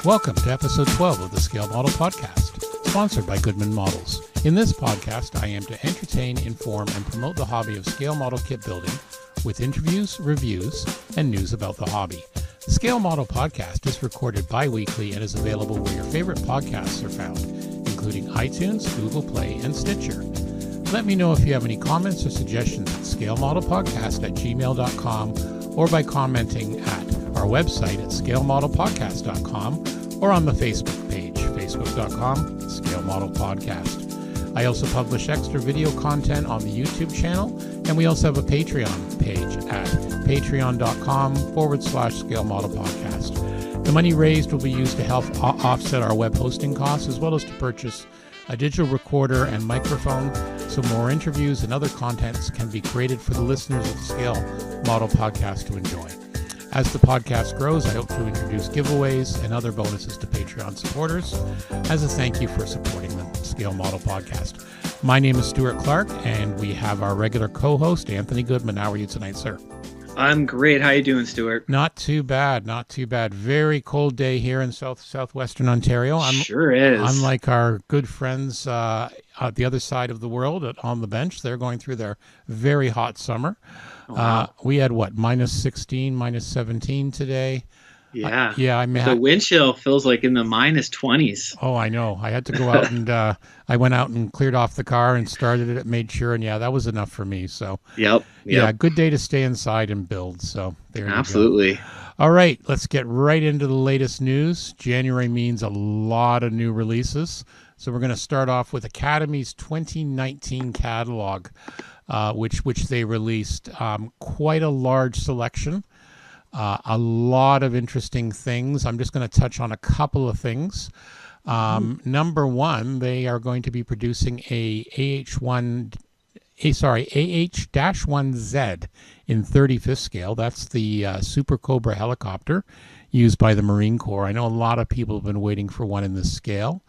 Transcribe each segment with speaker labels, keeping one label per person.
Speaker 1: Welcome to episode 12 of the Scale Model Podcast, sponsored by Goodman Models. In this podcast, I am to entertain, inform, and promote the hobby of scale model kit building with interviews, reviews, and news about the hobby. The Scale Model Podcast is recorded bi-weekly and is available where your favorite podcasts are found, including iTunes, Google Play, and Stitcher. Let me know if you have any comments or suggestions at scalemodelpodcast@gmail.com or by commenting at our website at scalemodelpodcast.com or on the Facebook page, facebook.com, Scale Model Podcast. I also publish extra video content on the YouTube channel, and we also have a Patreon page at patreon.com/Scale Model Podcast. The money raised will be used to help offset our web hosting costs, as well as to purchase a digital recorder and microphone, so more interviews and other contents can be created for the listeners of the Scale Model Podcast to enjoy. As the podcast grows, I hope to introduce giveaways and other bonuses to Patreon supporters as a thank you for supporting the Scale Model Podcast. My name is Stuart Clark, and we have our regular co-host, Anthony Goodman. How are you tonight, sir?
Speaker 2: I'm great. How you doing, Stuart?
Speaker 1: Not too bad, not too bad. Very cold day here in southwestern Ontario.
Speaker 2: Sure is.
Speaker 1: Unlike our good friends at the other side of the world on the bench, they're going through their very hot summer. Wow. We had minus 16, minus 17 today.
Speaker 2: Yeah.
Speaker 1: The
Speaker 2: wind chill feels like in the minus 20s.
Speaker 1: Oh, I know. I had to go out and I went out and cleared off the car and started it, made sure, and that was enough for me. So
Speaker 2: Yep.
Speaker 1: Yeah, good day to stay inside and build. So there you go.
Speaker 2: Absolutely.
Speaker 1: All right, let's get right into the latest news. January means a lot of new releases. So we're going to start off with Academy's 2019 catalog, which they released. Quite a large selection. A lot of interesting things. I'm just going to touch on a couple of things. Number one, they are going to be producing a AH-1Z in 35th scale. That's the Super Cobra helicopter used by the Marine Corps. I know a lot of people have been waiting for one in this scale.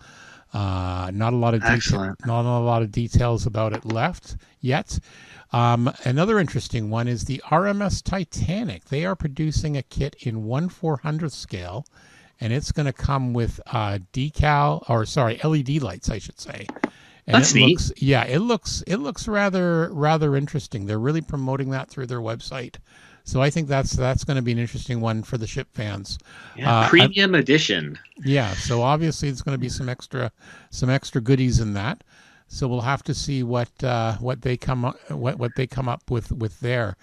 Speaker 1: Not a lot of details about it left yet. Another interesting one is the RMS Titanic. They are producing a kit in 1/400th scale, and it's going to come with LED lights, I should say. And
Speaker 2: That's neat.
Speaker 1: It looks rather interesting. They're really promoting that through their website. So I think that's going to be an interesting one for the ship fans.
Speaker 2: Yeah, premium edition.
Speaker 1: Yeah, so obviously it's going to be some extra goodies in that. So we'll have to see what they come up with there.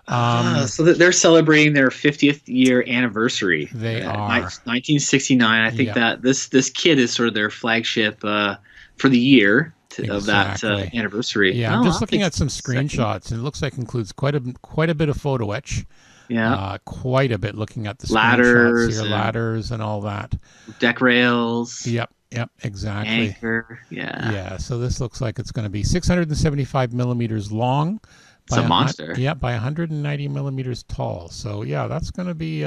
Speaker 2: So they're celebrating their 50th year anniversary.
Speaker 1: They are
Speaker 2: 1969. I think that this kit is sort of their flagship for the year of that anniversary.
Speaker 1: Yeah, I'm just looking at some screenshots, and it looks like it includes quite a bit of photo etch.
Speaker 2: Yeah,
Speaker 1: quite a bit. Looking at the
Speaker 2: ladders,
Speaker 1: screenshots here, ladders, and all that.
Speaker 2: Deck rails.
Speaker 1: Yep, exactly.
Speaker 2: Anchor.
Speaker 1: Yeah. So this looks like it's going to be 675 millimeters long.
Speaker 2: It's a monster.
Speaker 1: Yeah, by 190 millimeters tall. So yeah, that's going to be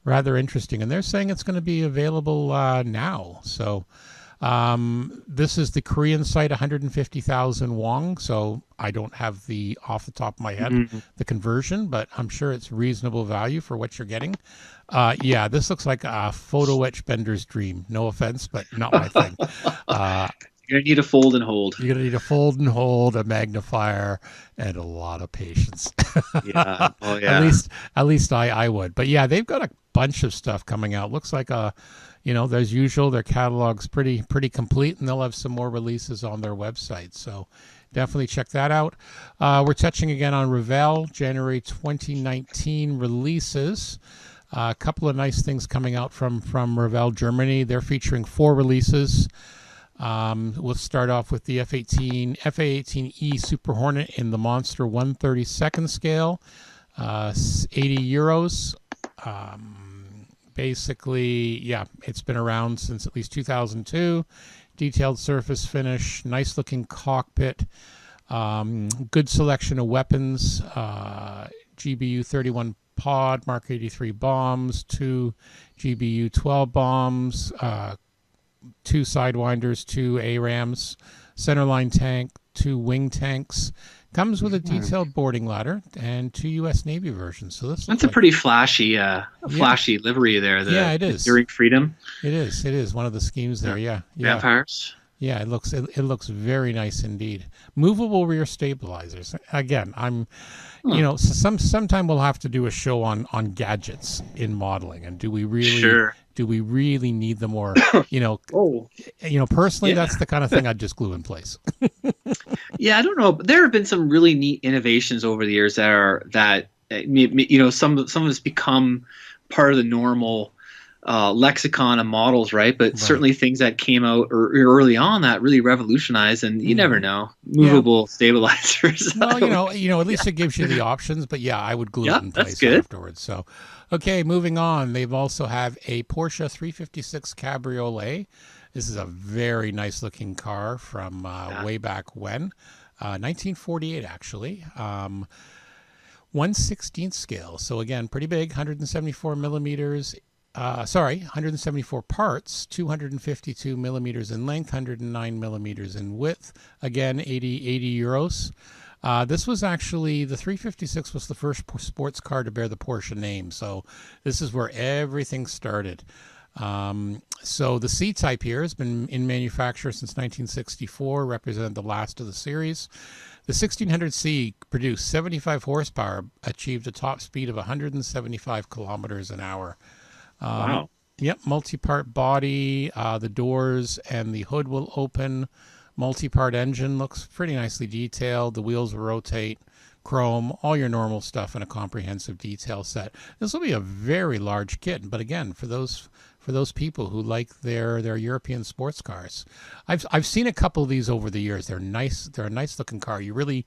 Speaker 1: rather interesting. And they're saying it's going to be available now. So. This is the Korean site, 150,000 won. So I don't have off the top of my head, the conversion, but I'm sure it's reasonable value for what you're getting. This looks like a photo etch bender's dream. No offense, but not my thing.
Speaker 2: You're going to need a fold and hold.
Speaker 1: You're going to need a fold and hold, a magnifier, and a lot of patience.
Speaker 2: Yeah. Oh, yeah.
Speaker 1: At least I would. But yeah, they've got a bunch of stuff coming out. Looks like as usual, their catalog's pretty complete, and they'll have some more releases on their website. So definitely check that out. We're touching again on Revell, January 2019 releases. A couple of nice things coming out from Revell, Germany. They're featuring 4 releases. We'll start off with the FA-18E Super Hornet in the Monster 1/32nd scale, €80. Basically, it's been around since at least 2002. Detailed surface finish, nice looking cockpit, good selection of weapons, GBU 31 pod, Mark 83 bombs, 2 GBU 12 bombs, 2 Sidewinders, 2 ARAMs, centerline tank, 2 wing tanks. Comes with a detailed boarding ladder and 2 U.S. Navy versions. So
Speaker 2: that's a pretty flashy, flashy livery there.
Speaker 1: It is.
Speaker 2: Enduring Freedom.
Speaker 1: It is one of the schemes there. Yeah.
Speaker 2: Vampires.
Speaker 1: Yeah, it looks very nice indeed. Movable rear stabilizers. Again, sometime we'll have to do a show on gadgets in modeling, and do we really need them, or personally, that's the kind of thing I'd just glue in place.
Speaker 2: Yeah, I don't know. There have been some really neat innovations over the years that some of it's become part of the normal lexicon of models, right? But certainly things that came out early on that really revolutionized, and you never know. Movable stabilizers.
Speaker 1: Well, at least it gives you the options. But yeah, I would glue it in place afterwards. So, okay, moving on. They've also have a Porsche 356 Cabriolet. This is a very nice looking car from way back when, 1948 actually. 1/16 scale. So again, pretty big, 174 millimeters. 174 parts, 252 millimeters in length, 109 millimeters in width. Again, 80 euros. This was actually, the 356 was the first sports car to bear the Porsche name. So this is where everything started. So the C-Type here has been in manufacture since 1964, represented the last of the series. The 1600C produced 75 horsepower, achieved a top speed of 175 kilometers an hour.
Speaker 2: Wow.
Speaker 1: Yep, multi-part body, the doors and the hood will open. Multi-part engine, looks pretty nicely detailed. The wheels will rotate, chrome, all your normal stuff in a comprehensive detail set. This will be a very large kit, but again, for those people who like their European sports cars. I've seen a couple of these over the years. They're nice. They're a nice looking car. You really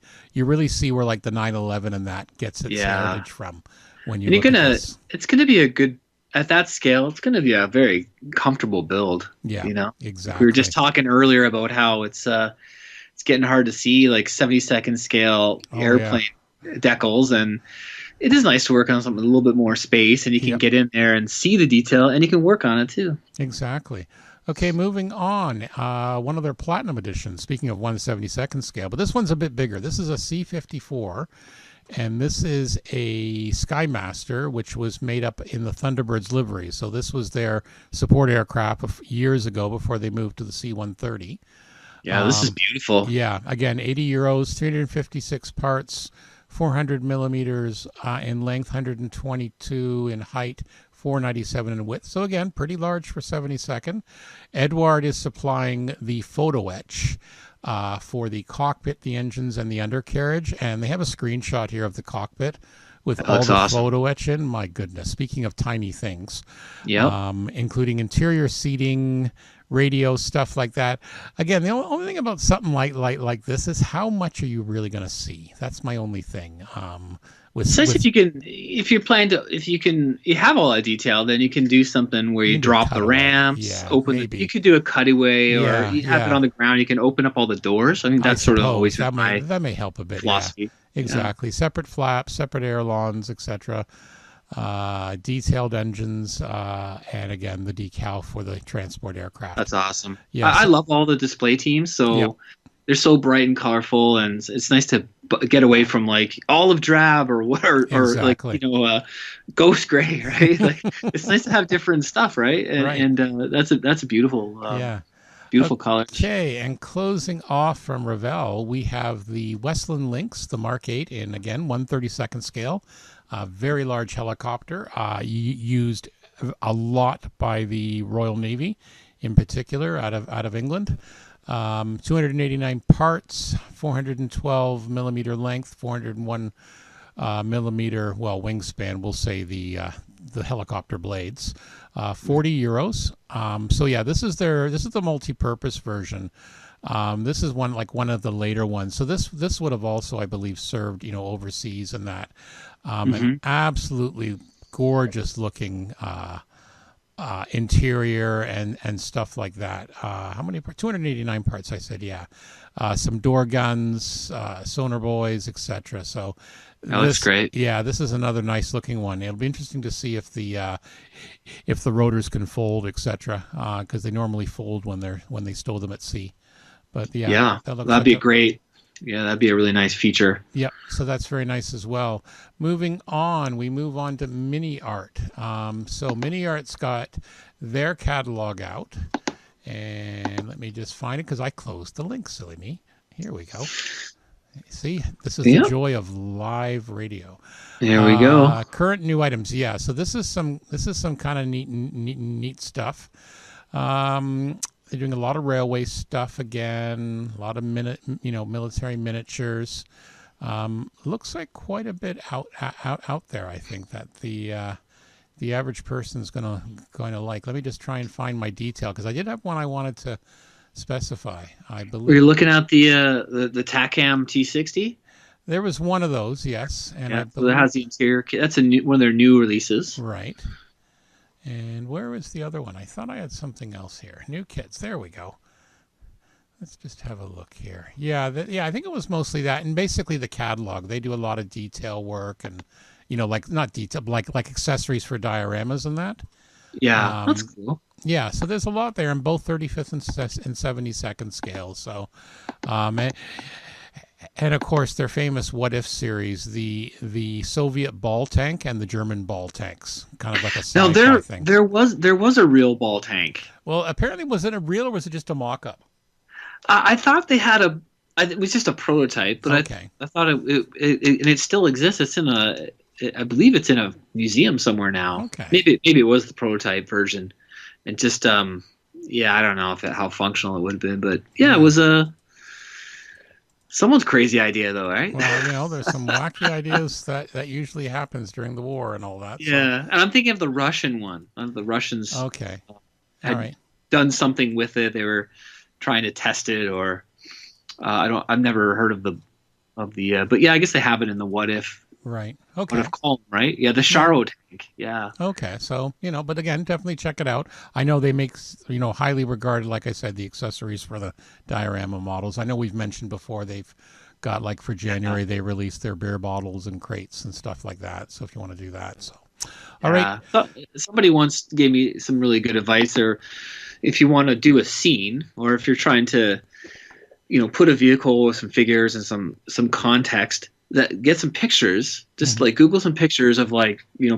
Speaker 1: see where like the 911 and that gets its heritage from when you look at this. It's
Speaker 2: gonna be a good, at that scale, it's gonna be a very comfortable build.
Speaker 1: Yeah, exactly.
Speaker 2: We were just talking earlier about how it's getting hard to see like 72nd scale airplane decals, and it is nice to work on something with a little bit more space, and you can get in there and see the detail, and you can work on it too.
Speaker 1: Exactly. Okay, moving on. One of their Platinum editions, speaking of 1/72nd scale, but this one's a bit bigger. This is a C-54, and this is a Skymaster, which was made up in the Thunderbird's livery. So this was their support aircraft years ago before they moved to the C-130.
Speaker 2: Yeah, this is beautiful.
Speaker 1: Yeah, again, 80 euros, 356 parts, 400 millimeters in length, 122 in height, 497 in width. So again, pretty large for 72nd. Eduard is supplying the photo etch for the cockpit, the engines, and the undercarriage. And they have a screenshot here of the cockpit with all the photo etch in. My goodness, speaking of tiny things, including interior seating, radio, stuff like that. Again, the only thing about something like this is how much are you really going to see? That's my only thing.
Speaker 2: If you have all that detail, then you can do something where you drop the ramps, you could do a cutaway, or you have it on the ground. You can open up all the doors. I mean, that's sort of always
Speaker 1: that may help a bit. Philosophy. Yeah. Exactly. Separate flaps, separate ailerons, etc. Detailed engines, and again the decal for the transport aircraft.
Speaker 2: That's awesome. Yeah, I love all the display teams. So they're so bright and colorful, and it's nice to get away from like olive drab or ghost gray, right? Like it's nice to have different stuff, right? And that's a beautiful beautiful color.
Speaker 1: Okay, and closing off from Revell, we have the Westland Lynx, the Mark 8 in again 1/32nd scale. Very large helicopter, used a lot by the Royal Navy, in particular out of England. 289 parts, 412 millimeter length, 401 millimeter wingspan. We'll say the helicopter blades. 40 euros. So yeah, this is the multi-purpose version. This is one of the later ones. So this would have also, I believe, served overseas and that. An absolutely gorgeous looking interior and stuff like that. How many parts? 289 parts, I said. Yeah. Some door guns, sonar buoys, etc. So
Speaker 2: that looks great.
Speaker 1: Yeah, this is another nice looking one. It'll be interesting to see if the rotors can fold, etc. Because they normally fold when they stow them at sea. But that'd be a great
Speaker 2: Yeah, that'd be a really nice feature.
Speaker 1: Yep, so that's very nice as well. Moving on, we move on to Mini Art. So Mini Art's got their catalog out, and let me just find it because I closed the link, silly me. Here we go. See, this is the
Speaker 2: Yep.
Speaker 1: joy of live radio.
Speaker 2: There we go.
Speaker 1: Current new items, yeah. So this is some kind of neat stuff. They're doing a lot of railway stuff again, a lot of military miniatures. Looks like quite a bit out there. I think that the average person is going to like. Let me just try and find my detail because I did have one I wanted to specify. I
Speaker 2: Were you
Speaker 1: believe
Speaker 2: looking at the TACAM T60?
Speaker 1: there was one of those, yes, and I
Speaker 2: Yeah, so
Speaker 1: believe
Speaker 2: that has the interior kit. That's one of their new releases.
Speaker 1: right. And where was the other one? I thought I had something else here. New kits. There we go. Let's just have a look here. Yeah, I think it was mostly that, and basically the catalog. They do a lot of detail work, and like not detail, but like accessories for dioramas and that.
Speaker 2: Yeah, that's cool.
Speaker 1: Yeah, so there's a lot there in both 35th and 72nd scales. So, and of course their famous What If series, the Soviet ball tank and the German ball tanks, kind of like a
Speaker 2: Now
Speaker 1: sci-fi thing.
Speaker 2: there was a real ball tank.
Speaker 1: Well, apparently, was it a real or was it just a mock-up?
Speaker 2: I thought they had it was just a prototype, but
Speaker 1: Okay.
Speaker 2: I thought and it still exists. It's in I believe it's in a museum somewhere now.
Speaker 1: Okay.
Speaker 2: Maybe it was the prototype version, and just yeah, I don't know how functional it would have been, but yeah, it was someone's crazy idea though, right?
Speaker 1: Well, there's some wacky ideas that usually happens during the war and all that.
Speaker 2: Yeah, and I'm thinking of the Russian one. The Russians
Speaker 1: Okay.
Speaker 2: had
Speaker 1: All right.
Speaker 2: done something with it. They were trying to test it, or I've never heard of the but yeah, I guess they have it in the What If.
Speaker 1: Right. Okay.
Speaker 2: What If column, right? Yeah, the Sharo tank. Yeah.
Speaker 1: Okay. So, but again, definitely check it out. I know they make, highly regarded, like I said, the accessories for the diorama models. I know we've mentioned before they've got, like for January, they released their beer bottles and crates and stuff like that. So if you want to do that. So, all right.
Speaker 2: So, somebody once gave me some really good advice, or if you want to do a scene, or if you're trying to, put a vehicle with some figures and some context, that get some pictures, just like Google some pictures of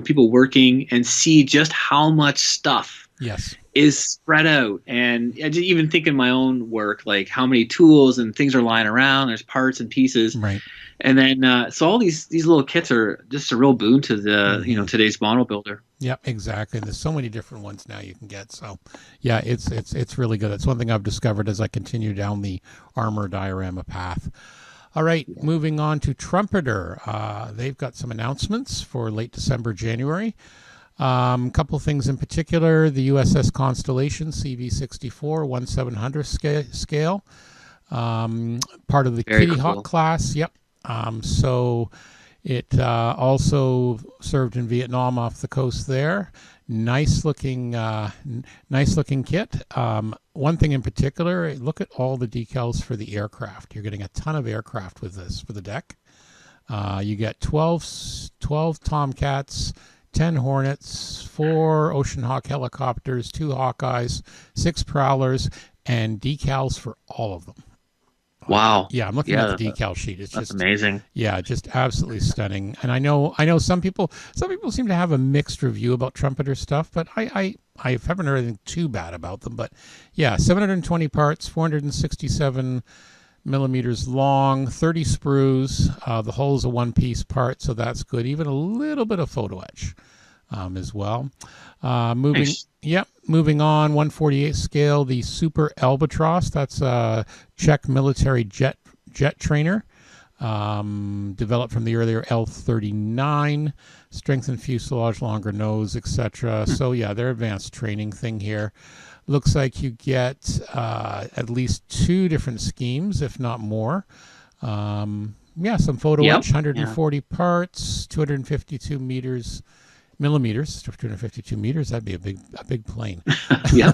Speaker 2: people working and see just how much stuff
Speaker 1: Yes.
Speaker 2: is spread out. And I didn't even think in my own work, like how many tools and things are lying around. There's parts and pieces.
Speaker 1: Right.
Speaker 2: And then so all these little kits are just a real boon to the today's model builder.
Speaker 1: Yep, exactly. There's so many different ones now you can get. So, yeah, it's really good. It's one thing I've discovered as I continue down the armor diorama path. All right, moving on to Trumpeter. They've got some announcements for late December, January. A couple things in particular: the USS Constellation CV-64 1/700 scale, part of the
Speaker 2: Very
Speaker 1: Kitty Hawk
Speaker 2: cool.
Speaker 1: class. Yep. So it also served in Vietnam off the coast there. Nice looking kit. One thing in particular, look at all the decals for the aircraft. You're getting a ton of aircraft with this for the deck. You get 12 Tomcats, 10 Hornets, 4 Ocean Hawk helicopters, 2 Hawkeyes, 6 Prowlers, and decals for all of them.
Speaker 2: Wow.
Speaker 1: Yeah, I'm looking at the decal sheet. It's
Speaker 2: That's
Speaker 1: just
Speaker 2: amazing.
Speaker 1: Yeah, just absolutely stunning. And I know some people seem to have a mixed review about Trumpeter stuff, but I haven't heard anything too bad about them. But yeah, 720 parts, 467 millimeters long, 30 sprues. The hull is a one-piece part, so that's good. Even a little bit of photo etch as well. Moving.
Speaker 2: Nice.
Speaker 1: Yep. Moving on, 1/48 scale, the Super Albatross. That's a Czech military jet trainer, developed from the earlier L-39. Strengthened fuselage, longer nose, etc. So yeah, their advanced training thing here. Looks like you get at least 2 different schemes, if not more. Yeah, some photo etch, 140 parts, 252 millimeters, 252 meters. That'd be a big plane.
Speaker 2: Yeah.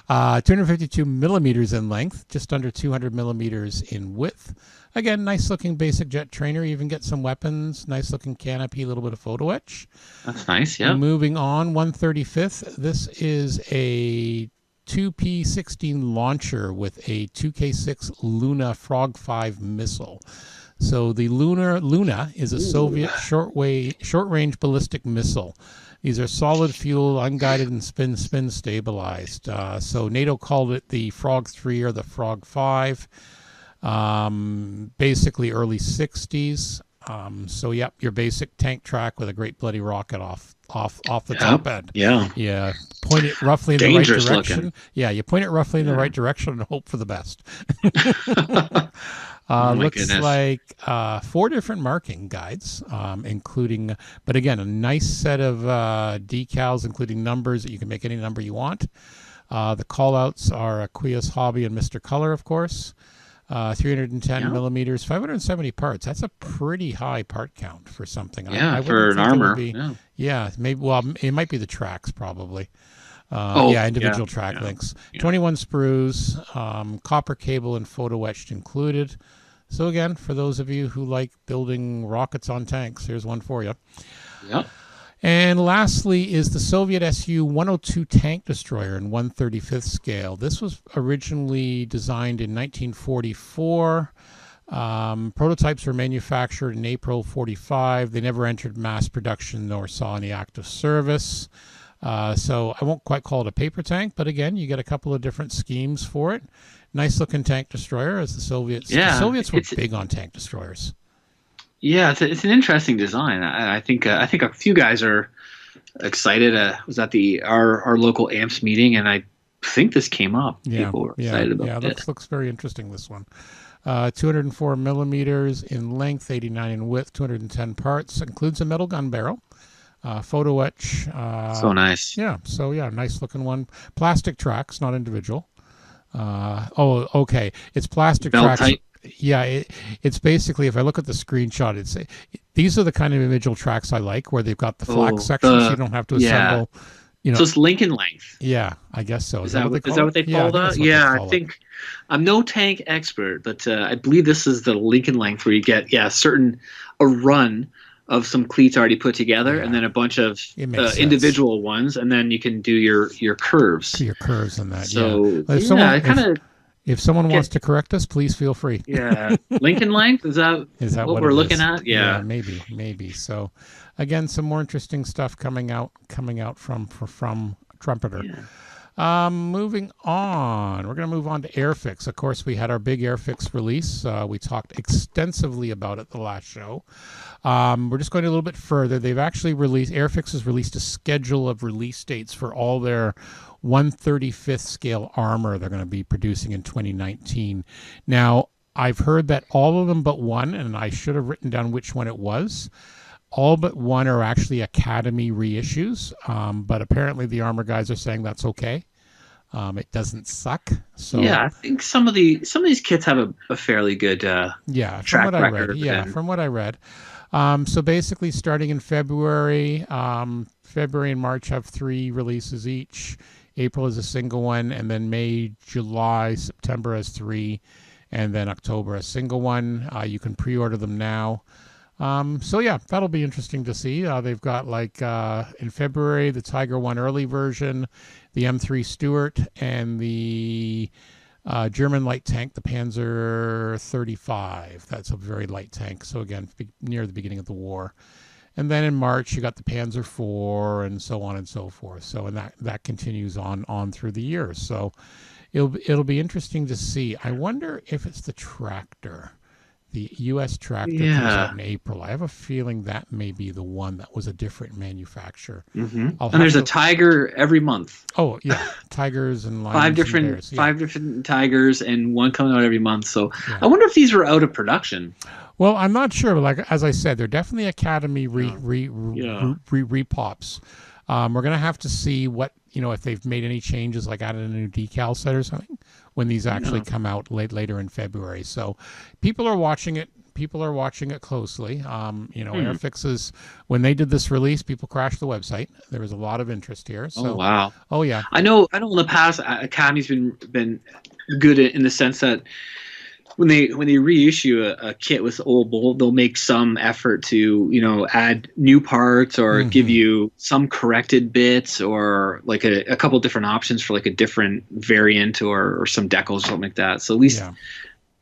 Speaker 1: 252 millimeters in length, just under 200 millimeters in width. Again, nice looking basic jet trainer. You even get some weapons, nice looking canopy, a little bit of photo etch.
Speaker 2: That's nice. Yeah.
Speaker 1: Moving on, 1/35. This is a 2P16 launcher with a 2K6 Luna Frog 5 missile. So the Luna is a Soviet short-range ballistic missile. These are solid fuel, unguided, and spin stabilized. So NATO called it the Frog 3 or the Frog 5. Basically early 60s. So yep, your basic tank track with a great bloody rocket off the top end.
Speaker 2: Yeah.
Speaker 1: Point it roughly in
Speaker 2: Dangerous
Speaker 1: the right direction.
Speaker 2: looking.
Speaker 1: Yeah, you point it roughly in the right direction and hope for the best. Looks
Speaker 2: goodness.
Speaker 1: like 4 different marking guides, including, but again, a nice set of decals, including numbers that you can make any number you want. The callouts are Aquias Hobby and Mr. Color, of course. 310 millimeters, 570 parts. That's a pretty high part count for something.
Speaker 2: Yeah, for an armor.
Speaker 1: Maybe. Well, it might be the tracks probably. Individual track links. 21 sprues, copper cable and photo etched included. So again, for those of you who like building rockets on tanks, here's one for you.
Speaker 2: Yep.
Speaker 1: And lastly is the Soviet Su-102 tank destroyer in 1/35th scale. This was originally designed in 1944. Prototypes were manufactured in April 45. They never entered mass production nor saw any active service. So I won't quite call it a paper tank, but again, you get a couple of different schemes for it. Nice looking tank destroyer, as the Soviets.
Speaker 2: Yeah,
Speaker 1: the Soviets were big on tank destroyers.
Speaker 2: Yeah, it's an interesting design. I think a few guys are excited. Was at our local AMPS meeting, and I think this came up. People were excited about it.
Speaker 1: Yeah, looks very interesting, this one. 204 millimeters in length, 89 in width, 210 parts. Includes a metal gun barrel. Photo etch.
Speaker 2: So nice.
Speaker 1: Yeah, nice looking one. Plastic tracks, not individual. Okay. It's plastic
Speaker 2: Belt
Speaker 1: tracks.
Speaker 2: tight.
Speaker 1: Yeah, it's basically, if I look at the screenshot, these are the kind of individual tracks I like, where they've got the flak section, so you don't have to assemble.
Speaker 2: So it's Lincoln length.
Speaker 1: Yeah, I guess so.
Speaker 2: Is that what they call that? Yeah, I think I'm no tank expert, but I believe this is the Lincoln length, where you get a run of some cleats already put together, and then a bunch of individual ones, and then you can do your curves.
Speaker 1: Your curves and that.
Speaker 2: So
Speaker 1: if someone wants to correct us, please feel free.
Speaker 2: Yeah, Lincoln length, is that what we're looking at? Yeah,
Speaker 1: maybe. So, again, some more interesting stuff coming out from Trumpeter. Yeah. Moving on, we're going to move on to Airfix. Of course, we had our big Airfix release. We talked extensively about it the last show. We're just going a little bit further. They've actually Airfix has released a schedule of release dates for all their 1/35th scale armor they're going to be producing in 2019. Now, I've heard that all of them but one, and I should have written down which one it was, all but one are actually Academy reissues, but apparently the armor guys are saying that's okay. It doesn't suck. So
Speaker 2: yeah, I think some of these kits have a fairly good track record.
Speaker 1: From what I read. So basically, starting in February and March have 3 releases each. April is a single one, and then May, July, September has 3, and then October a single one. You can pre-order them now. That'll be interesting to see. They've got in February the Tiger 1 early version, the M3 Stuart, and the German light tank, the Panzer 35. That's a very light tank. So again, near the beginning of the war. And then in March, you got the Panzer IV and so on and so forth. So, and that continues on through the years. So it'll be interesting to see. I wonder if it's the tractor. The U.S. tractor comes out in April. I have a feeling that may be the one that was a different manufacturer.
Speaker 2: Mm-hmm. And there's a tiger every month.
Speaker 1: Oh, yeah. Tigers and lions.
Speaker 2: 5 different tigers, and one coming out every month. So I wonder if these were out of production.
Speaker 1: Well, I'm not sure. But as I said, they're definitely Academy repops. We're going to have to see what, if they've made any changes, like added a new decal set or something, when these actually come out later in February. So people are watching it. People are watching it closely. Airfixes, when they did this release, people crashed the website. There was a lot of interest here. So,
Speaker 2: oh, wow.
Speaker 1: Oh, yeah.
Speaker 2: I know in the past, Academy's been good in the sense that when they reissue a kit with old mold, they'll make some effort to, you know, add new parts or give you some corrected bits or like a couple different options for like a different variant or some decals or something like that. So at least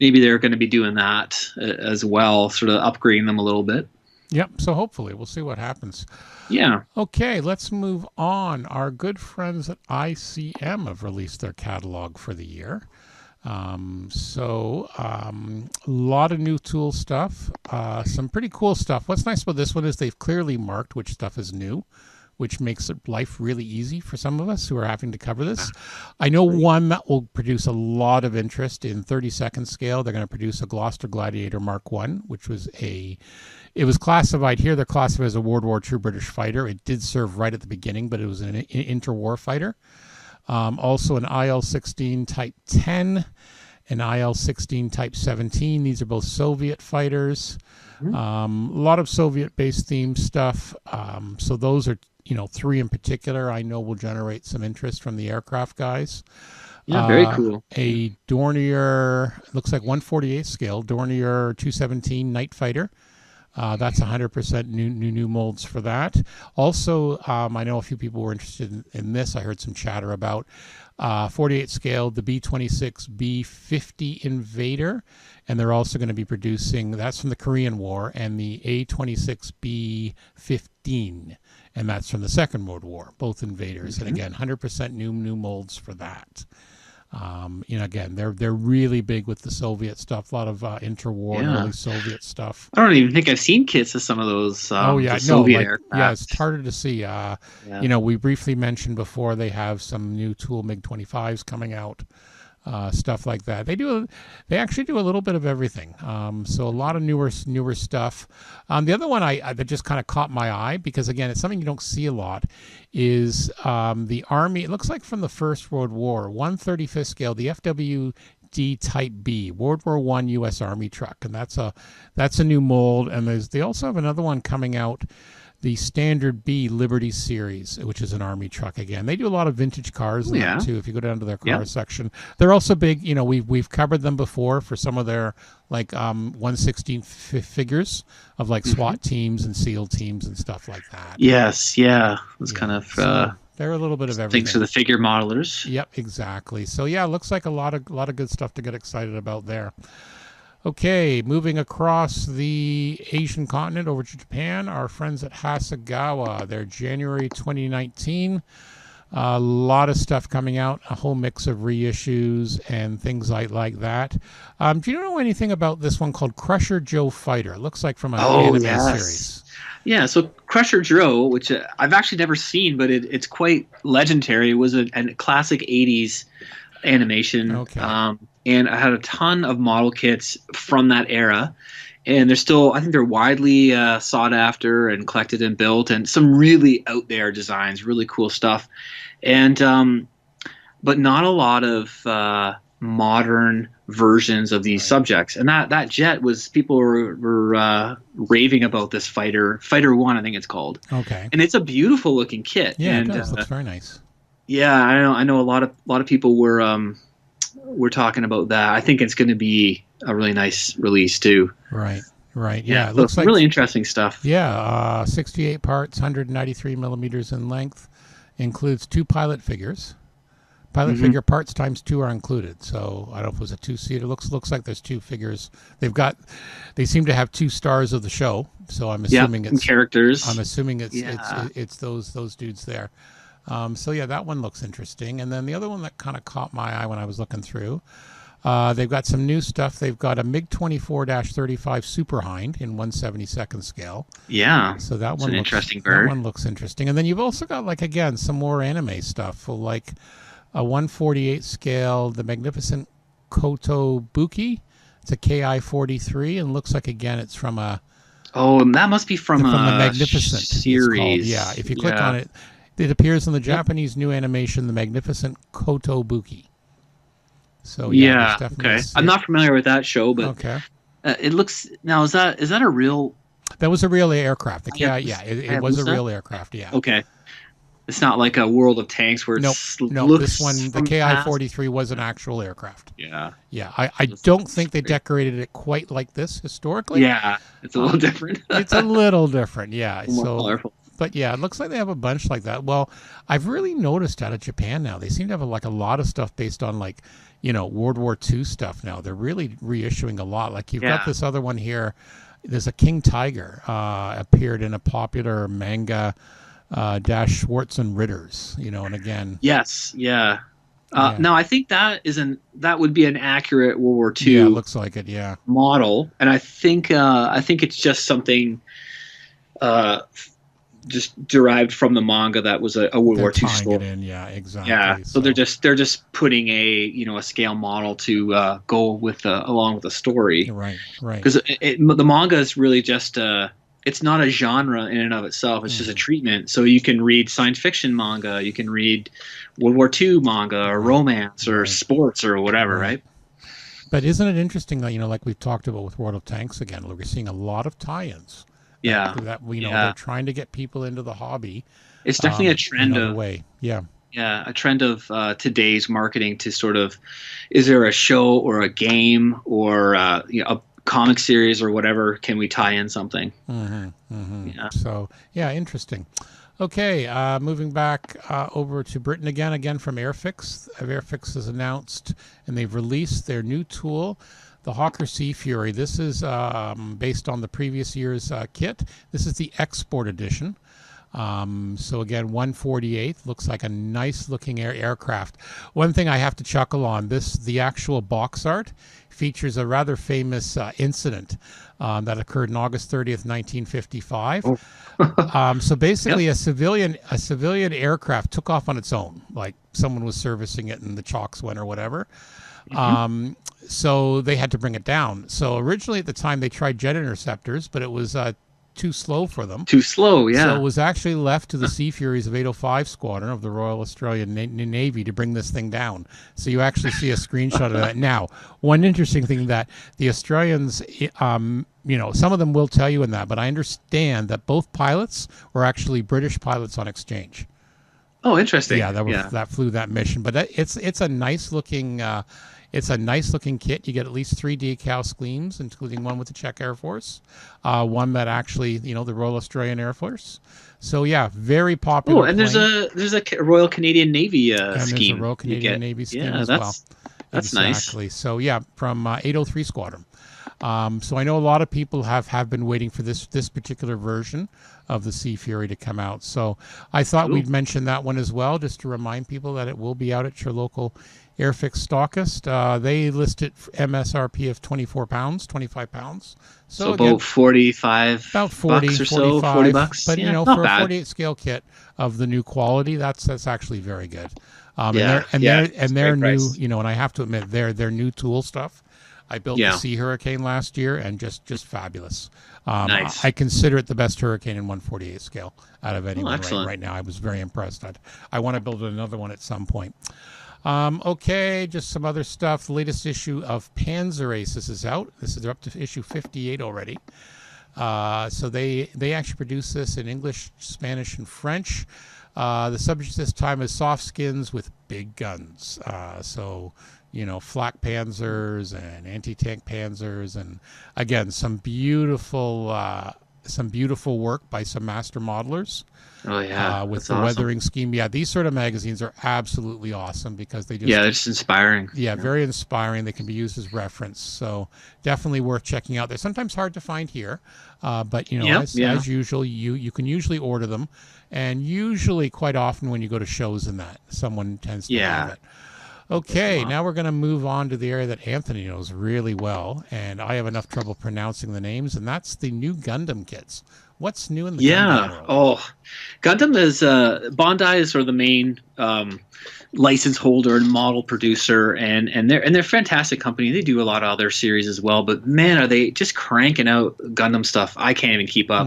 Speaker 2: maybe they're going to be doing that as well, sort of upgrading them a little bit.
Speaker 1: Yep. So hopefully we'll see what happens.
Speaker 2: Yeah.
Speaker 1: Okay, let's move on. Our good friends at ICM have released their catalog for the year. A lot of new tool stuff, some pretty cool stuff. What's nice about this one is they've clearly marked which stuff is new, which makes life really easy for some of us who are having to cover this. I know one that will produce a lot of interest in 32nd scale. They're going to produce a Gloucester Gladiator Mark I, which was it was classified here. They're classified as a World War II British fighter. It did serve right at the beginning, but it was an interwar fighter. Also an IL-16 Type 10, an IL-16 Type 17. These are both Soviet fighters. A lot of Soviet-based themed stuff. So those are, you know, three in particular I know will generate some interest from the aircraft guys.
Speaker 2: Yeah, very cool.
Speaker 1: A Dornier, looks like 148 scale, Dornier 217 Night Fighter. That's 100% new molds for that. Also, I know a few people were interested in this. I heard some chatter about 48 scale, the B-26 B-50 Invader, and they're also going to be producing, that's from the Korean War, and the A-26 B-15, and that's from the Second World War, both Invaders. And again, 100% new molds for that. You know, again, they're really big with the Soviet stuff. A lot of interwar early Soviet stuff.
Speaker 2: I don't even think I've seen kits of some of those. Soviet aircraft.
Speaker 1: Yeah, it's harder to see. You know, we briefly mentioned before they have some new tool MiG-25s coming out. Stuff like that. They actually do a little bit of everything. So a lot of newer stuff. The other one that just kind of caught my eye, because again, it's something you don't see a lot, is the Army. It looks like from the First World War, 135th scale, the FWD Type B, World War I U.S. Army truck, and that's a new mold. And they also have another one coming out, the Standard B Liberty Series, which is an Army truck again. They do a lot of vintage cars in that too. If you go down to their car section, they're also big. You know, we've covered them before for some of their like 1/16 figures of like SWAT teams and SEAL teams and stuff like that.
Speaker 2: Yes, yeah, it's kind of.
Speaker 1: So they're a little bit of everything.
Speaker 2: Thanks for the figure modelers.
Speaker 1: Yep, exactly. So yeah, it looks like a lot of good stuff to get excited about there. Okay, moving across the Asian continent over to Japan, our friends at Hasegawa. They're January 2019. A lot of stuff coming out, a whole mix of reissues and things like that. Do you know anything about this one called Crusher Joe Fighter? It looks like from an anime series.
Speaker 2: Yeah, so Crusher Joe, which I've actually never seen, but it's quite legendary. It was a classic 80s animation. Okay. And I had a ton of model kits from that era. And they're still, I think they're widely sought after and collected and built, and some really out there designs, really cool stuff. And but not a lot of modern versions of these subjects. And that jet was, people were raving about this Fighter 1, I think it's called.
Speaker 1: Okay.
Speaker 2: And it's a beautiful looking kit.
Speaker 1: Yeah,
Speaker 2: and
Speaker 1: it does. Looks very nice.
Speaker 2: Yeah, I know a lot of people were talking about that. I think it's going to be a really nice release too.
Speaker 1: Right. Yeah, it
Speaker 2: looks like really interesting stuff.
Speaker 1: Yeah, 68 parts, 193 millimeters in length. Includes 2 pilot figures. Pilot figure parts times 2 are included. So I don't know if it was a 2-seater. Looks like there's 2 figures. They seem to have 2 stars of the show. So I'm assuming it's
Speaker 2: characters.
Speaker 1: I'm assuming it's those dudes there. So yeah, that one looks interesting. And then the other one that kind of caught my eye when I was looking through, they've got some new stuff. They've got a MiG-24-35 Super Hind in 1/72nd scale.
Speaker 2: Yeah.
Speaker 1: So that one
Speaker 2: looks interesting. Bird.
Speaker 1: That one looks interesting. And then you've also got, like, again, some more anime stuff, like a 1/48 scale, the Magnificent Kotobuki. It's a KI-43, and looks like, again, it's from a...
Speaker 2: Oh, and that must be from
Speaker 1: the
Speaker 2: a
Speaker 1: Magnificent
Speaker 2: series.
Speaker 1: Yeah, if you click on it, it appears in the Japanese new animation, the Magnificent Kotobuki. So
Speaker 2: yeah, okay. I'm not familiar with that show, but
Speaker 1: okay.
Speaker 2: It looks, now is that a real?
Speaker 1: That was a real aircraft. It was a real aircraft. Yeah.
Speaker 2: Okay. It's not like a World of Tanks where
Speaker 1: Nope.
Speaker 2: it
Speaker 1: Nope.
Speaker 2: looks
Speaker 1: This one, the
Speaker 2: from past.
Speaker 1: KI-43, was an actual aircraft.
Speaker 2: Yeah.
Speaker 1: Yeah, I don't think they decorated it quite like this historically.
Speaker 2: Yeah, it's a little different.
Speaker 1: It's a little different, yeah.
Speaker 2: More
Speaker 1: So,
Speaker 2: colorful.
Speaker 1: but yeah, it looks like they have a bunch like that. Well, I've really noticed out of Japan now, they seem to have like a lot of stuff based on like, World War II stuff now. They're really reissuing a lot. Like you've got this other one here. There's a King Tiger appeared in a popular manga, Dash Schwartz and Ritters. And again,
Speaker 2: Yes, yeah. Now I think that would be an accurate World War II.
Speaker 1: Yeah, it looks like it. Yeah.
Speaker 2: Model, and I think it's just something just derived from the manga that was a World War II story.
Speaker 1: Yeah, exactly.
Speaker 2: Yeah, so they're just putting a scale model to go with along with the story.
Speaker 1: Right.
Speaker 2: Because the manga is really just it's not a genre in and of itself. It's just a treatment. So you can read science fiction manga, you can read World War II manga, or romance, or sports, or whatever, right?
Speaker 1: But isn't it interesting that like we've talked about with World of Tanks again? We're seeing a lot of tie-ins.
Speaker 2: Yeah,
Speaker 1: that they're trying to get people into the hobby.
Speaker 2: It's definitely a trend of
Speaker 1: way. Yeah.
Speaker 2: Yeah, a trend of today's marketing to sort of, is there a show or a game or a comic series or whatever? Can we tie in something?
Speaker 1: Yeah. So interesting. Okay, moving back over to Britain again from Airfix. Airfix has announced and they've released their new tool, the Hawker Sea Fury. This is based on the previous year's kit. This is the Export Edition. So again, 148 looks like a nice looking aircraft. One thing I have to chuckle on, the actual box art features a rather famous incident that occurred on August 30th, 1955. So basically a civilian aircraft took off on its own, like someone was servicing it and the chocks went or whatever. So they had to bring it down. So originally at the time they tried jet interceptors, but it was too slow for them.
Speaker 2: Too slow, yeah.
Speaker 1: So it was actually left to the Sea Furies of 805 Squadron of the Royal Australian Navy to bring this thing down. So you actually see a screenshot of that. Now, one interesting thing that the Australians, some of them will tell you in that, but I understand that both pilots were actually British pilots on exchange.
Speaker 2: Oh, interesting.
Speaker 1: Yeah, that flew that mission. But it's a nice looking. It's a nice looking kit. You get at least 3 decal screens, including one with the Czech Air Force, one that actually, the Royal Australian Air Force. So yeah, very popular.
Speaker 2: Oh, and there's a Royal Canadian Navy scheme.
Speaker 1: And there's a Royal Canadian Navy scheme as well.
Speaker 2: That's
Speaker 1: exactly.
Speaker 2: Nice.
Speaker 1: So yeah, from 803 Squadron. So I know a lot of people have been waiting for this particular version of the Sea Fury to come out. So I thought we'd mention that one as well, just to remind people that it will be out at your local Airfix stockist. They listed MSRP of £25.
Speaker 2: So again, about 45
Speaker 1: about 40
Speaker 2: bucks or
Speaker 1: 45,
Speaker 2: so, 40 bucks.
Speaker 1: But
Speaker 2: yeah,
Speaker 1: for
Speaker 2: bad.
Speaker 1: a 48 scale kit of the new quality, that's actually very good. And their new,
Speaker 2: price.
Speaker 1: and I have to admit, their new tool stuff. I built the Sea Hurricane last year, and just fabulous.
Speaker 2: Nice.
Speaker 1: I consider it the best Hurricane in 148 scale out of anyone right now. I was very impressed. I want to build another one at some point. Okay, just some other stuff. The latest issue of Panzer Aces is out. They're up to issue 58 already. So they actually produce this in English, Spanish, and French. The subject this time is soft skins with big guns. So flak panzers and anti-tank panzers, and again some beautiful work by some master modelers.
Speaker 2: Oh yeah,
Speaker 1: with the weathering scheme. Yeah, these sort of magazines are absolutely awesome because they
Speaker 2: they're just inspiring.
Speaker 1: Yeah, very inspiring. They can be used as reference, so definitely worth checking out. They're sometimes hard to find here, but as usual, you can usually order them, and usually quite often when you go to shows and that, someone tends to have it. Okay, now we're going to move on to the area that Anthony knows really well, and I have enough trouble pronouncing the names, and that's the new Gundam kits. What's new in the Gundam world?
Speaker 2: Gundam is Bandai is sort of the main license holder and model producer, and they're a fantastic company. They do a lot of other series as well, but man, are they just cranking out Gundam stuff. I can't even keep up.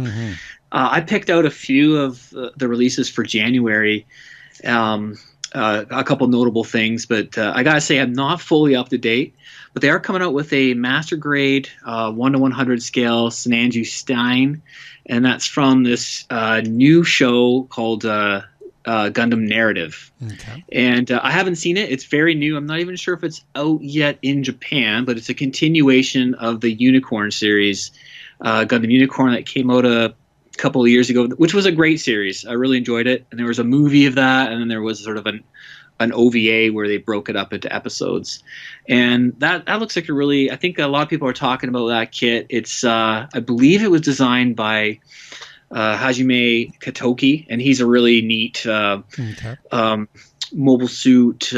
Speaker 2: I picked out a few of the releases for January. A couple notable things, but I gotta say I'm not fully up to date. But they are coming out with a master grade 1/100 scale Sananju Stein, and that's from this new show called Gundam narrative.
Speaker 1: Okay.
Speaker 2: And I haven't seen it. It's very new. I'm not even sure if it's out yet in Japan, but it's a continuation of the Unicorn series, Gundam Unicorn, that came out a couple of years ago, which was a great series. I really enjoyed it. And there was a movie of that, and then there was sort of an OVA where they broke it up into episodes. And that looks like a really, I think a lot of people are talking about that kit. It's, I believe it was designed by Hajime Katoki, and he's a really neat mobile suit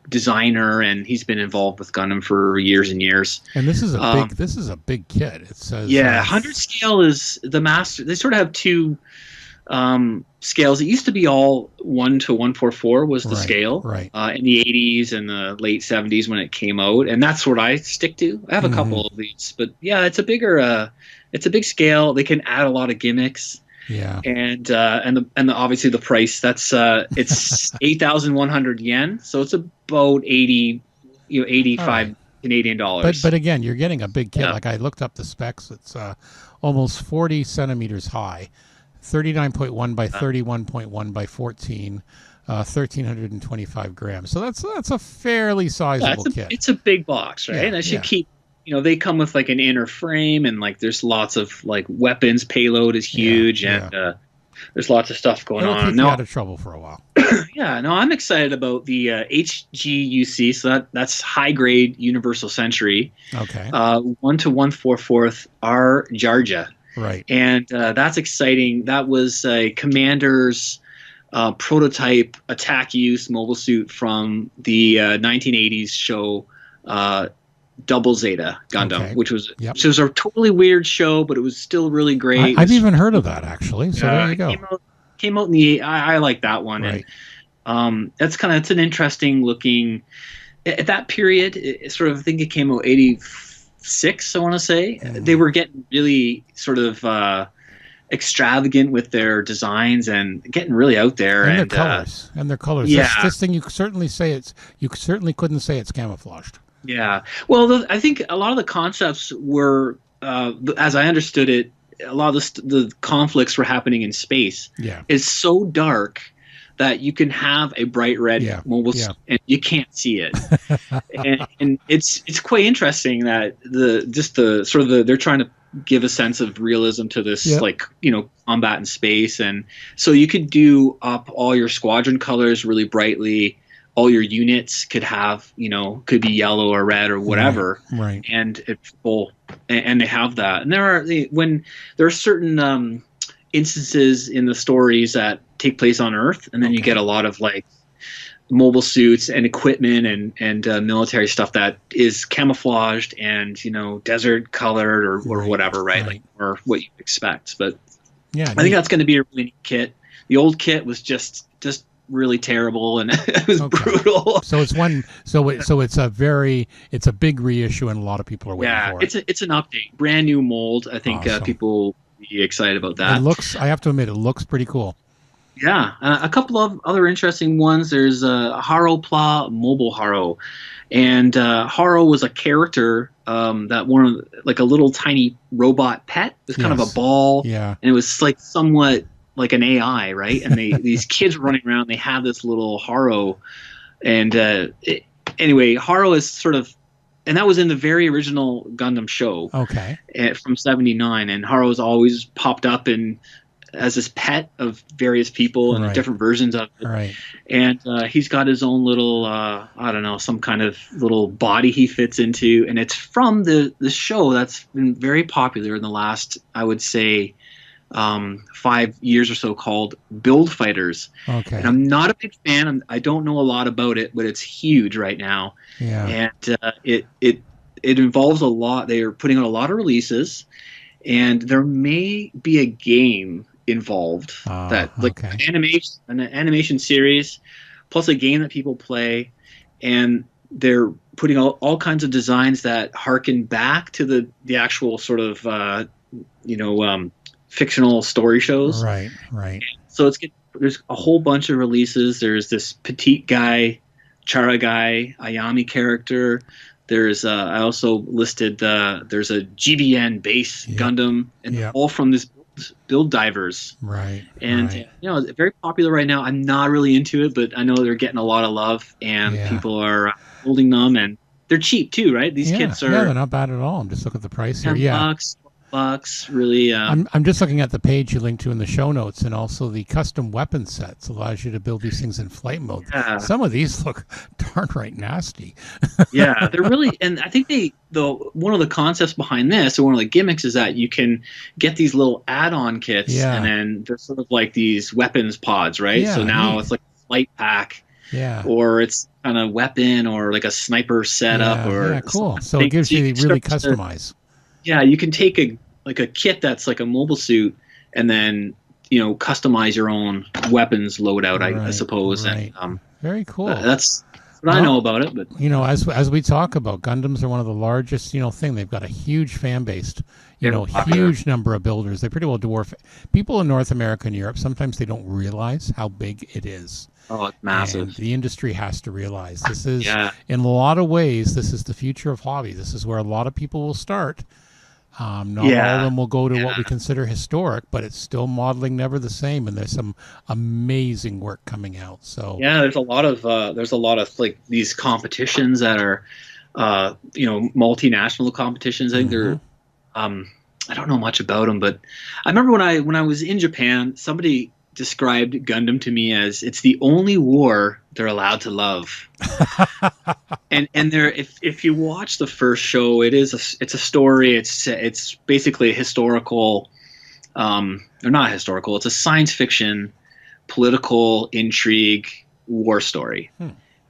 Speaker 2: designer, and he's been involved with Gundam for years and years.
Speaker 1: And this is a big kit. It says
Speaker 2: 100 scale is the master. They sort of have two scales. It used to be all 1 to 144 was the scale,
Speaker 1: right?
Speaker 2: In the 80s and the late 70s when it came out, and that's what I stick to. I have a couple of these, but yeah, it's a big scale. They can add a lot of gimmicks.
Speaker 1: Yeah,
Speaker 2: and obviously the price, that's it's 8,100 yen, so it's about 85 right. Canadian dollars.
Speaker 1: But again, you're getting a big kit. Like I looked up the specs. It's almost 40 centimeters high, 39.1 by 31.1 by 14, 1,325 grams. So that's a fairly sizable kit.
Speaker 2: It's a big box, right? And I should keep. They come with like an inner frame, and like there's lots of like weapons. Payload is huge, and there's lots of stuff going on.
Speaker 1: Keep you out of trouble for a while.
Speaker 2: I'm excited about the HGUC. So that's high grade Universal Century.
Speaker 1: Okay.
Speaker 2: 1 to 144th R Jarja.
Speaker 1: Right.
Speaker 2: And that's exciting. That was a commander's prototype attack use mobile suit from the 1980s show. Double Zeta Gundam, which was a totally weird show, but it was still really great.
Speaker 1: I've even heard of that, actually. So there you go.
Speaker 2: Came out in the I like that one,
Speaker 1: right.
Speaker 2: And it's an interesting looking at that period. I think it came out 86. I want to say they were getting really sort of extravagant with their designs and getting really out there,
Speaker 1: and their colors. Yeah, this thing you certainly couldn't say it's camouflaged.
Speaker 2: Yeah. Well, I think a lot of the concepts were, as I understood it, a lot of the conflicts were happening in space.
Speaker 1: Yeah. It's
Speaker 2: so dark that you can have a bright red mobile and you can't see it. and it's quite interesting that they're trying to give a sense of realism to this, combat in space. And so you could do up all your squadron colors really brightly. All your units could have, could be yellow or red or whatever,
Speaker 1: right?
Speaker 2: And and they have that. And there are certain instances in the stories that take place on Earth, and then you get a lot of like mobile suits and equipment and military stuff that is camouflaged and desert colored or whatever, right? Like, or what you expect. But I think that's going to be a really neat kit. The old kit was just really terrible, and it was brutal.
Speaker 1: So it's it's a big reissue, and a lot of people are waiting for it.
Speaker 2: It's an update, brand new mold. I think people will be excited about that.
Speaker 1: I have to admit, it looks pretty cool.
Speaker 2: Yeah, a couple of other interesting ones. There's Haro Pla Mobile Haro, and Haro was a character that like a little tiny robot pet. It was kind of a ball, and it was like somewhat like an AI, right? And these kids running around, they have this little Haro. And anyway, Haro is sort of, and that was in the very original Gundam show.
Speaker 1: Okay.
Speaker 2: From 79. And Haro's always popped up as this pet of various people and different versions of it.
Speaker 1: Right.
Speaker 2: And he's got his own little, some kind of little body he fits into. And it's from the show that's been very popular in the last, I would say, 5 years or so, called Build Fighters.
Speaker 1: Okay.
Speaker 2: And I'm not a big fan. I don't know a lot about it, but it's huge right now.
Speaker 1: Yeah.
Speaker 2: And it involves a lot. They are putting out a lot of releases, and there may be a game involved an animation series plus a game that people play, and they're putting out all kinds of designs that harken back to the actual sort of fictional story shows.
Speaker 1: Right.
Speaker 2: So there's a whole bunch of releases. There's this petite guy, Chara guy, Ayami character. There's I also listed there's a GBN base Gundam, and all from this build divers.
Speaker 1: Right.
Speaker 2: And
Speaker 1: Right.
Speaker 2: it's very popular right now. I'm not really into it, but I know they're getting a lot of love, and
Speaker 1: Yeah.
Speaker 2: people are building them, and they're cheap too, right? These
Speaker 1: Yeah.
Speaker 2: kits
Speaker 1: Yeah.
Speaker 2: are
Speaker 1: They're not bad at all. I'm just looking at the price here.
Speaker 2: 10
Speaker 1: Yeah.
Speaker 2: bucks, $12, really.
Speaker 1: I'm just looking at the page you linked to in the show notes, and also the custom weapon sets allows you to build these things in flight mode.
Speaker 2: Yeah,
Speaker 1: Some of these look darn right nasty.
Speaker 2: yeah, they're really, and I think one of the concepts behind this, or one of the gimmicks, is that you can get these little add-on kits,
Speaker 1: Yeah.
Speaker 2: and then they're sort of like these weapons pods, right?
Speaker 1: Yeah,
Speaker 2: So now
Speaker 1: neat.
Speaker 2: it's like a flight pack,
Speaker 1: Yeah.
Speaker 2: or it's kind of weapon, or like a sniper setup,
Speaker 1: Yeah,
Speaker 2: or
Speaker 1: cool. So
Speaker 2: something.
Speaker 1: it gives
Speaker 2: So
Speaker 1: you
Speaker 2: can
Speaker 1: really
Speaker 2: start to-
Speaker 1: customize.
Speaker 2: Yeah, you can take a kit that's like a mobile suit, and then customize your own weapons loadout, I
Speaker 1: Right,
Speaker 2: suppose.
Speaker 1: right.
Speaker 2: And
Speaker 1: Very cool.
Speaker 2: that's what I know about it. But
Speaker 1: as we talk about, Gundams are one of the largest, thing. They've got a huge fan base,
Speaker 2: They're popular.
Speaker 1: huge number of builders. They pretty well dwarf people in North America and Europe. Sometimes they don't realize how big it is.
Speaker 2: oh, it's massive.
Speaker 1: And the industry has to realize this is,
Speaker 2: Yeah.
Speaker 1: in a lot of ways, this is the future of hobby. This is where a lot of people will start. Not all of them will go to what we consider historic, but it's still modeling never the same. And there's some amazing work coming out. So
Speaker 2: Yeah, there's a lot of like these competitions that are, multinational competitions. I think they're, I don't know much about them, but I remember when I was in Japan, somebody described Gundam to me as it's the only war they're allowed to love. and there, if you watch the first show, it's a story. It's basically a historical, or not historical. It's a science fiction, political intrigue war story.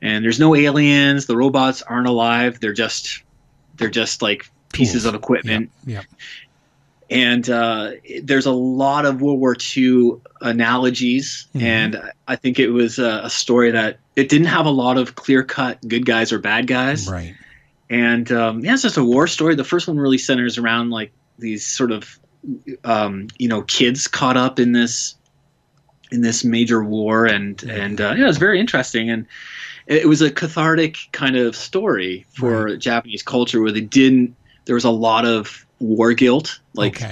Speaker 2: And there's no aliens. The robots aren't alive. They're just like pieces of equipment.
Speaker 1: Yep.
Speaker 2: And there's a lot of World War II analogies, and I think it was a story that it didn't have a lot of clear-cut good guys or bad guys.
Speaker 1: Right.
Speaker 2: And it's just a war story. The first one really centers around like these sort of kids caught up in this major war, and it's very interesting, and it was a cathartic kind of story for Japanese culture where there was a lot of war guilt. Like,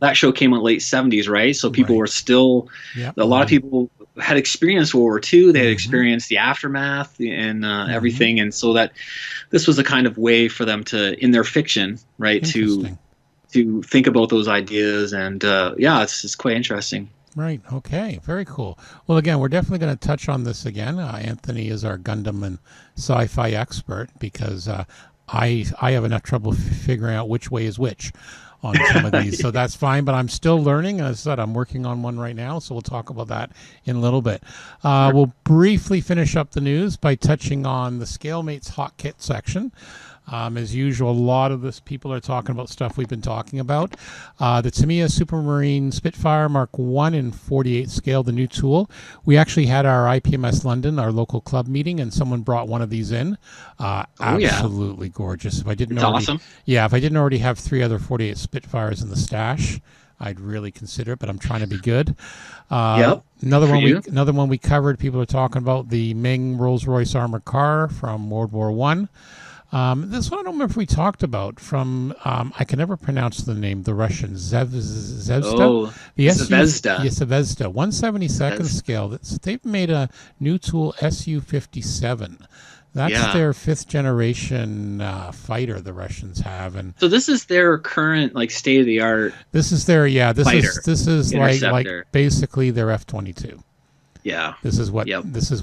Speaker 2: that show came out late 70s, right? So people were still, a lot of people had experienced World War II. They had experienced the aftermath and everything. And so that this was a kind of way for them to, in their fiction, right, to think about those ideas. And it's quite interesting.
Speaker 1: Right. Okay. Very cool. Well, again, we're definitely going to touch on this again. Anthony is our Gundam and sci-fi expert because I have enough trouble figuring out which way is which on some of these. So that's fine, but I'm still learning. As I said, I'm working on one right now, so we'll talk about that in a little bit. We'll briefly finish up the news by touching on the ScaleMates Hot Kit section. As usual, a lot of this people are talking about stuff we've been talking about. The Tamiya Supermarine Spitfire Mark I in 48 scale, the new tool. We actually had our IPMS London, our local club meeting, and someone brought one of these in. Absolutely gorgeous. If I didn't
Speaker 2: awesome.
Speaker 1: Yeah, if I didn't already have 3 other 48 Spitfires in the stash, I'd really consider it, but I'm trying to be good. Another one we covered. People are talking about the Ming Rolls-Royce armored car from World War I. This one I don't remember if we talked about from, I can never pronounce the name, the Russian Zvezda.
Speaker 2: Oh, Zvezda.
Speaker 1: Yes, Zvezda, 1/72nd scale. They've made a new tool, Su-57. That's their 5th generation fighter the Russians have, and
Speaker 2: so this is their current like state of the art.
Speaker 1: This is their
Speaker 2: fighter,
Speaker 1: this is like basically their F-22.
Speaker 2: Yeah.
Speaker 1: This is what this is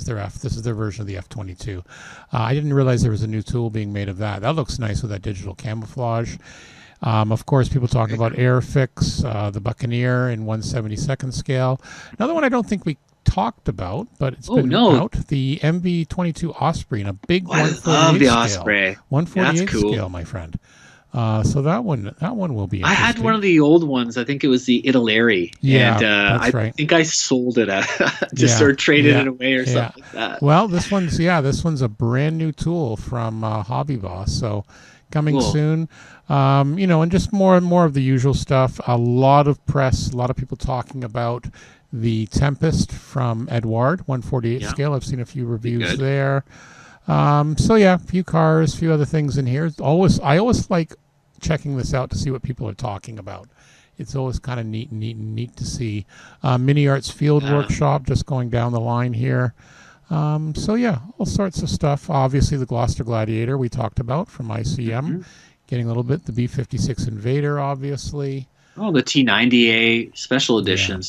Speaker 1: their version of the F-22. I didn't realize there was a new tool being made of that. That looks nice with that digital camouflage. Of course, people talking about Airfix, the Buccaneer in 1/72nd scale. Another one I don't think we talked about, but it's been out, the MV-22 Osprey in a big 148 scale.
Speaker 2: Osprey.
Speaker 1: 148
Speaker 2: cool.
Speaker 1: scale, my friend. So that one will be interesting.
Speaker 2: I had one of the old ones. I think it was the Italeri.
Speaker 1: Yeah,
Speaker 2: and
Speaker 1: that's right.
Speaker 2: I think I sold it or traded it away or something like that.
Speaker 1: Well, this one's a brand new tool from Hobby Boss. So coming soon. And just more and more of the usual stuff. A lot of press, a lot of people talking about the Tempest from Edouard, 148 scale. I've seen a few reviews there. A few cars, a few other things in here. I always like checking this out to see what people are talking about. it's always kind of neat to see. Mini Arts Field Workshop just going down the line here. So yeah, all sorts of stuff. Obviously, the Gloucester Gladiator we talked about from ICM, getting a little bit. The B-56 Invader, obviously.
Speaker 2: Oh, the T90A special edition.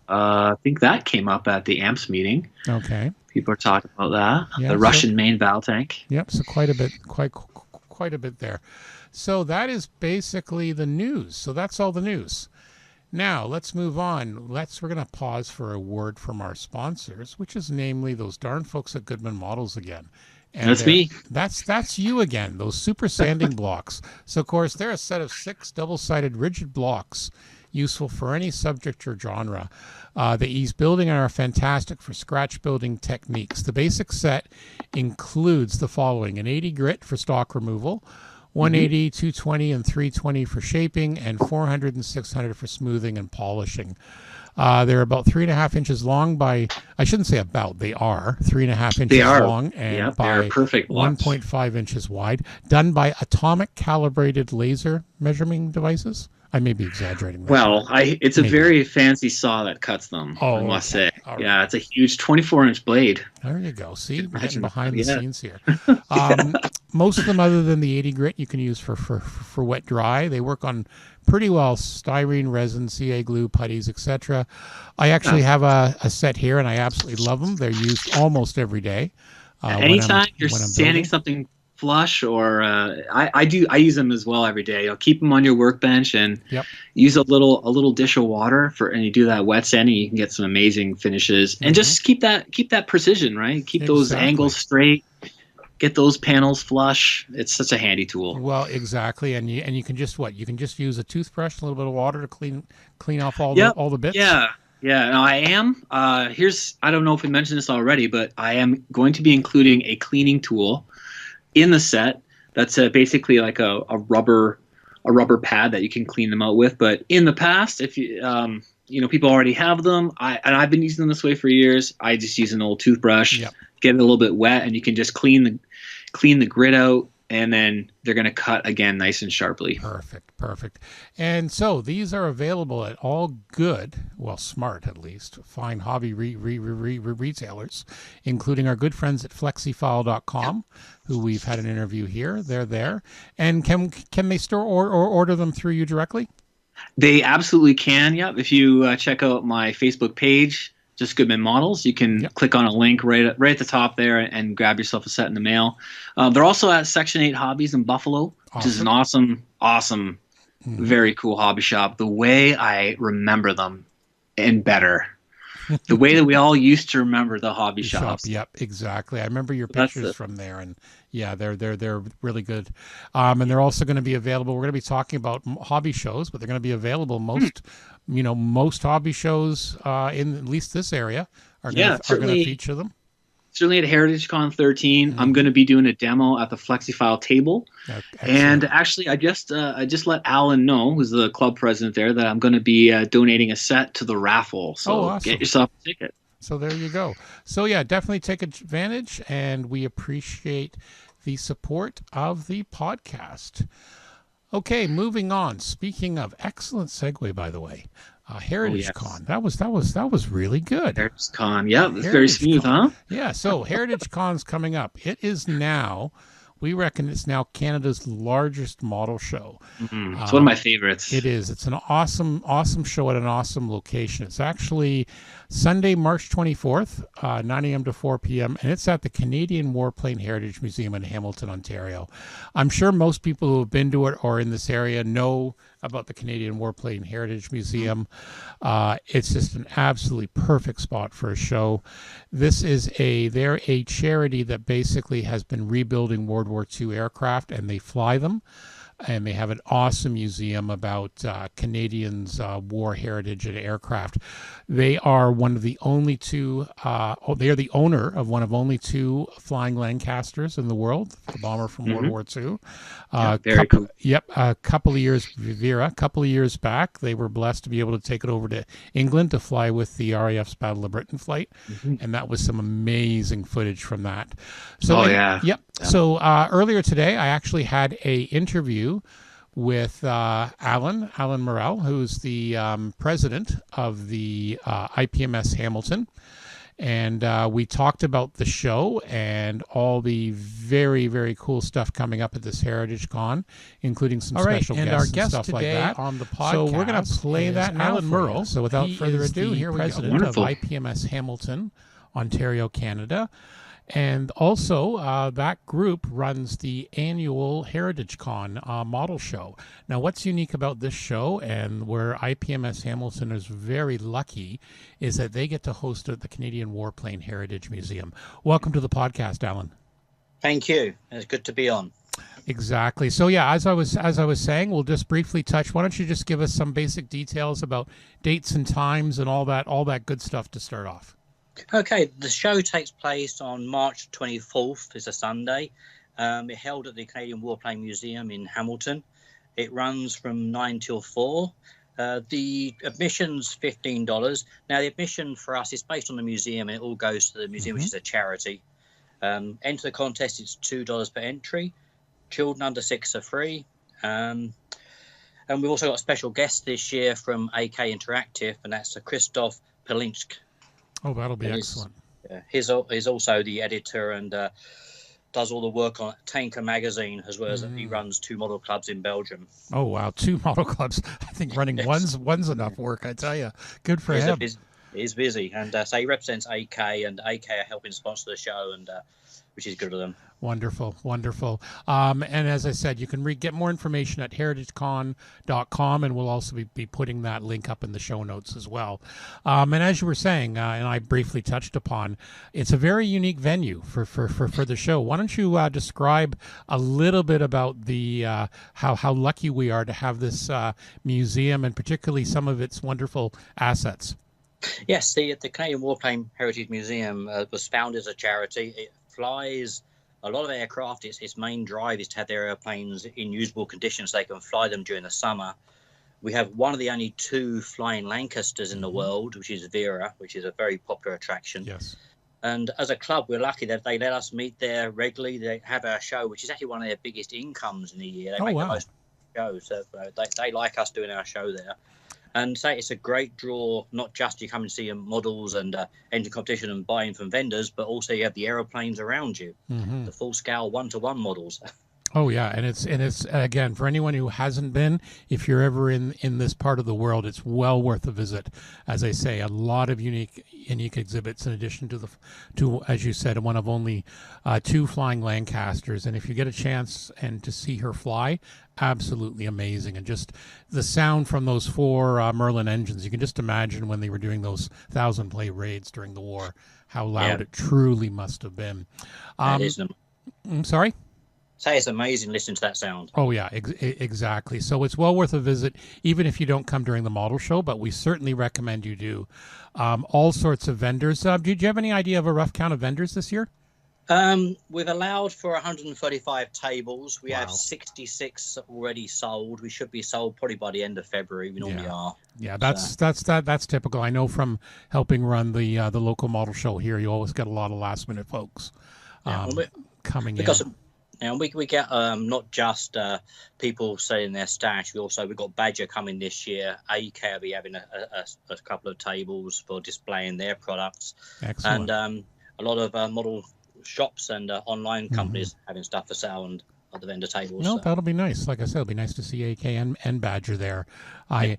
Speaker 2: I think that came up at the AMPS meeting.
Speaker 1: Okay.
Speaker 2: People are talking about that.
Speaker 1: Yeah,
Speaker 2: the Russian main battle tank.
Speaker 1: Yep. So quite a bit there. So that is basically the news. So that's all the news. Now let's move on. We're going to pause for a word from our sponsors, which is namely those darn folks at Goodman Models again. And
Speaker 2: that's me.
Speaker 1: That's you again, those super sanding blocks. So, of course, they're a set of 6 double-sided rigid blocks useful for any subject or genre. The ease building and are fantastic for scratch building techniques. The basic set includes the following: an 80 grit for stock removal, 180, 220, and 320 for shaping, and 400 and 600 for smoothing and polishing. They're about 3.5 inches long by, I shouldn't say about, they are 3.5 inches long and by 1.5 inches wide, done by atomic calibrated laser measuring devices. I may be exaggerating that.
Speaker 2: Well, it's a very fancy saw that cuts them, I must say. Right. Yeah, it's a huge 24-inch blade.
Speaker 1: There you go. See, we're getting behind the scenes here. Most of them, other than the 80 grit, you can use for wet dry. They work on pretty well styrene, resin, CA glue, putties, etc. I actually have a set here, and I absolutely love them. They're used almost every day.
Speaker 2: Anytime you're sanding something flush, or I use them as well every day. You'll keep them on your workbench and use a little dish of water and you do that wet sanding. You can get some amazing finishes, and just keep that precision, right? Keep those angles straight. Get those panels flush. It's such a handy tool.
Speaker 1: Well, exactly, and you can just use a toothbrush, a little bit of water to clean off all the bits.
Speaker 2: Yeah. Now I am. I don't know if we mentioned this already, but I am going to be including a cleaning tool in the set. That's basically like a rubber pad that you can clean them out with. But in the past, if you people already have them, I've been using them this way for years. I just use an old toothbrush, get it a little bit wet, and you can just clean the grit out, and then they're going to cut again nice and sharply.
Speaker 1: Perfect. And so these are available at all good, well, smart at least, fine hobby retailers, including our good friends at flexifile.com, who we've had an interview here. They're there. And can they store or order them through you directly?
Speaker 2: They absolutely can, yep. If you check out my Facebook page, just Goodman Models, you can click on a link right at the top there and grab yourself a set in the mail. They're also at Section 8 Hobbies in Buffalo, which is an awesome, very cool hobby shop. The way I remember them, and better. The way that we all used to remember the hobby shops.
Speaker 1: Yep, exactly. I remember your pictures from there, and yeah, they're really good. And they're also going to be available. We're going to be talking about hobby shows, but they're going to be available most hobby shows in at least this area are going to feature them.
Speaker 2: Certainly at HeritageCon 13, I'm going to be doing a demo at the FlexiFile table. And actually, I just let Alan know, who's the club president there, that I'm going to be donating a set to the raffle. So
Speaker 1: awesome.
Speaker 2: Get yourself a ticket.
Speaker 1: So there you go. So yeah, definitely take advantage, and we appreciate the support of the podcast. Okay, moving on. Speaking of, excellent segue, by the way. HeritageCon. That was really good.
Speaker 2: HeritageCon, yeah, it's very smooth, huh?
Speaker 1: Yeah. So HeritageCon's coming up. It is now. We reckon it's now Canada's largest model show.
Speaker 2: It's one of my favorites.
Speaker 1: It is. It's an awesome show at an awesome location. It's actually Sunday, March 24th, 9 a.m. to 4 p.m., and it's at the Canadian Warplane Heritage Museum in Hamilton, Ontario. I'm sure most people who have been to it or in this area know about the Canadian Warplane Heritage Museum. It's just an absolutely perfect spot for a show. They're a charity that basically has been rebuilding World War II aircraft, and they fly them. And they have an awesome museum about Canadians' war heritage and aircraft. They are one of the only two, they are the owner of one of only two flying Lancasters in the world, the bomber from World War II.
Speaker 2: Very cool.
Speaker 1: Yep, a couple of years back, they were blessed to be able to take it over to England to fly with the RAF's Battle of Britain flight. And that was some amazing footage from that. So, Yep. So earlier today, I actually had a interview with Alan Morel, who's the president of the IPMS Hamilton. And we talked about the show and all the very, very cool stuff coming up at this HeritageCon, including some special guests and stuff like that.
Speaker 3: On the podcast,
Speaker 1: so we're going to play that now, Alan Murrell. So without further ado, here we go. President of IPMS Hamilton, Ontario, Canada. And also, that group runs the annual HeritageCon model show. Now, what's unique about this show, and where IPMS Hamilton is very lucky, is that they get to host at the Canadian Warplane Heritage Museum. Welcome to the podcast, Alan.
Speaker 4: Thank you. It's good to be on.
Speaker 1: Exactly. So yeah, as I was saying, we'll just briefly touch. Why don't you just give us some basic details about dates and times and all that good stuff to start off?
Speaker 4: Okay, the show takes place on March 24th. It's a Sunday. It held at the Canadian Warplane Museum in Hamilton. It runs from 9 till 4. The admission's $15. Now, the admission for us is based on the museum, and it all goes to the museum, which is a charity. Enter the contest, it's $2 per entry. Children under 6 are free. And we've also got a special guest this year from AK Interactive, and that's Christoph Pelinsk.
Speaker 1: Oh, that'll be excellent.
Speaker 4: He's also the editor and does all the work on Tanker magazine, as well as he runs 2 model clubs in Belgium.
Speaker 1: Oh, wow. 2 model clubs. I think running one's enough work, I tell you. Good for him.
Speaker 4: He's busy. And so he represents AK, and AK are helping sponsor the show, and which is good of them.
Speaker 1: Wonderful, wonderful. And as I said, you can get more information at heritagecon.com, and we'll also be putting that link up in the show notes as well. And as you were saying, and I briefly touched upon, it's a very unique venue for the show. Why don't you describe a little bit about the how lucky we are to have this museum, and particularly some of its wonderful assets?
Speaker 4: Yes, the Canadian Warplane Heritage Museum was founded as a charity. It flies a lot of aircraft. Its main drive is to have their airplanes in usable condition so they can fly them during the summer. We have one of the only 2 flying Lancasters in the world, which is Vera, which is a very popular attraction.
Speaker 1: Yes.
Speaker 4: And as a club, we're lucky that they let us meet there regularly. They have our show, which is actually one of their biggest incomes in the year. They make the most shows. So they like us doing our show there. And say it's a great draw, not just you come and see models and enter competition and buying from vendors, but also you have the aeroplanes around you, the full-scale 1-to-1 models.
Speaker 1: Oh yeah, and it's again, for anyone who hasn't been, if you're ever in this part of the world, it's well worth a visit. As I say, a lot of unique exhibits in addition to as you said, one of only 2 flying Lancasters. And if you get a chance and to see her fly, absolutely amazing. And just the sound from those 4 Merlin engines, you can just imagine when they were doing those 1,000 play raids during the war, how loud it truly must have been. I'm sorry?
Speaker 4: Say it's amazing listening to that sound.
Speaker 1: Oh yeah, exactly. So it's well worth a visit, even if you don't come during the model show, but we certainly recommend you do. All sorts of vendors. Do you have any idea of a rough count of vendors this year?
Speaker 4: We've allowed for 135 tables. We have 66 already sold. We should be sold probably by the end of February. We normally are.
Speaker 1: Yeah, that's typical. I know from helping run the local model show here, you always get a lot of last minute folks coming in.
Speaker 4: And we get not just people selling their stash. We've got Badger coming this year. AK will be having a couple of tables for displaying their products.
Speaker 1: Excellent.
Speaker 4: And a lot of model shops and online companies having stuff for sale and at the vendor tables.
Speaker 1: No, that'll be nice. Like I said, it'll be nice to see AK and Badger there. I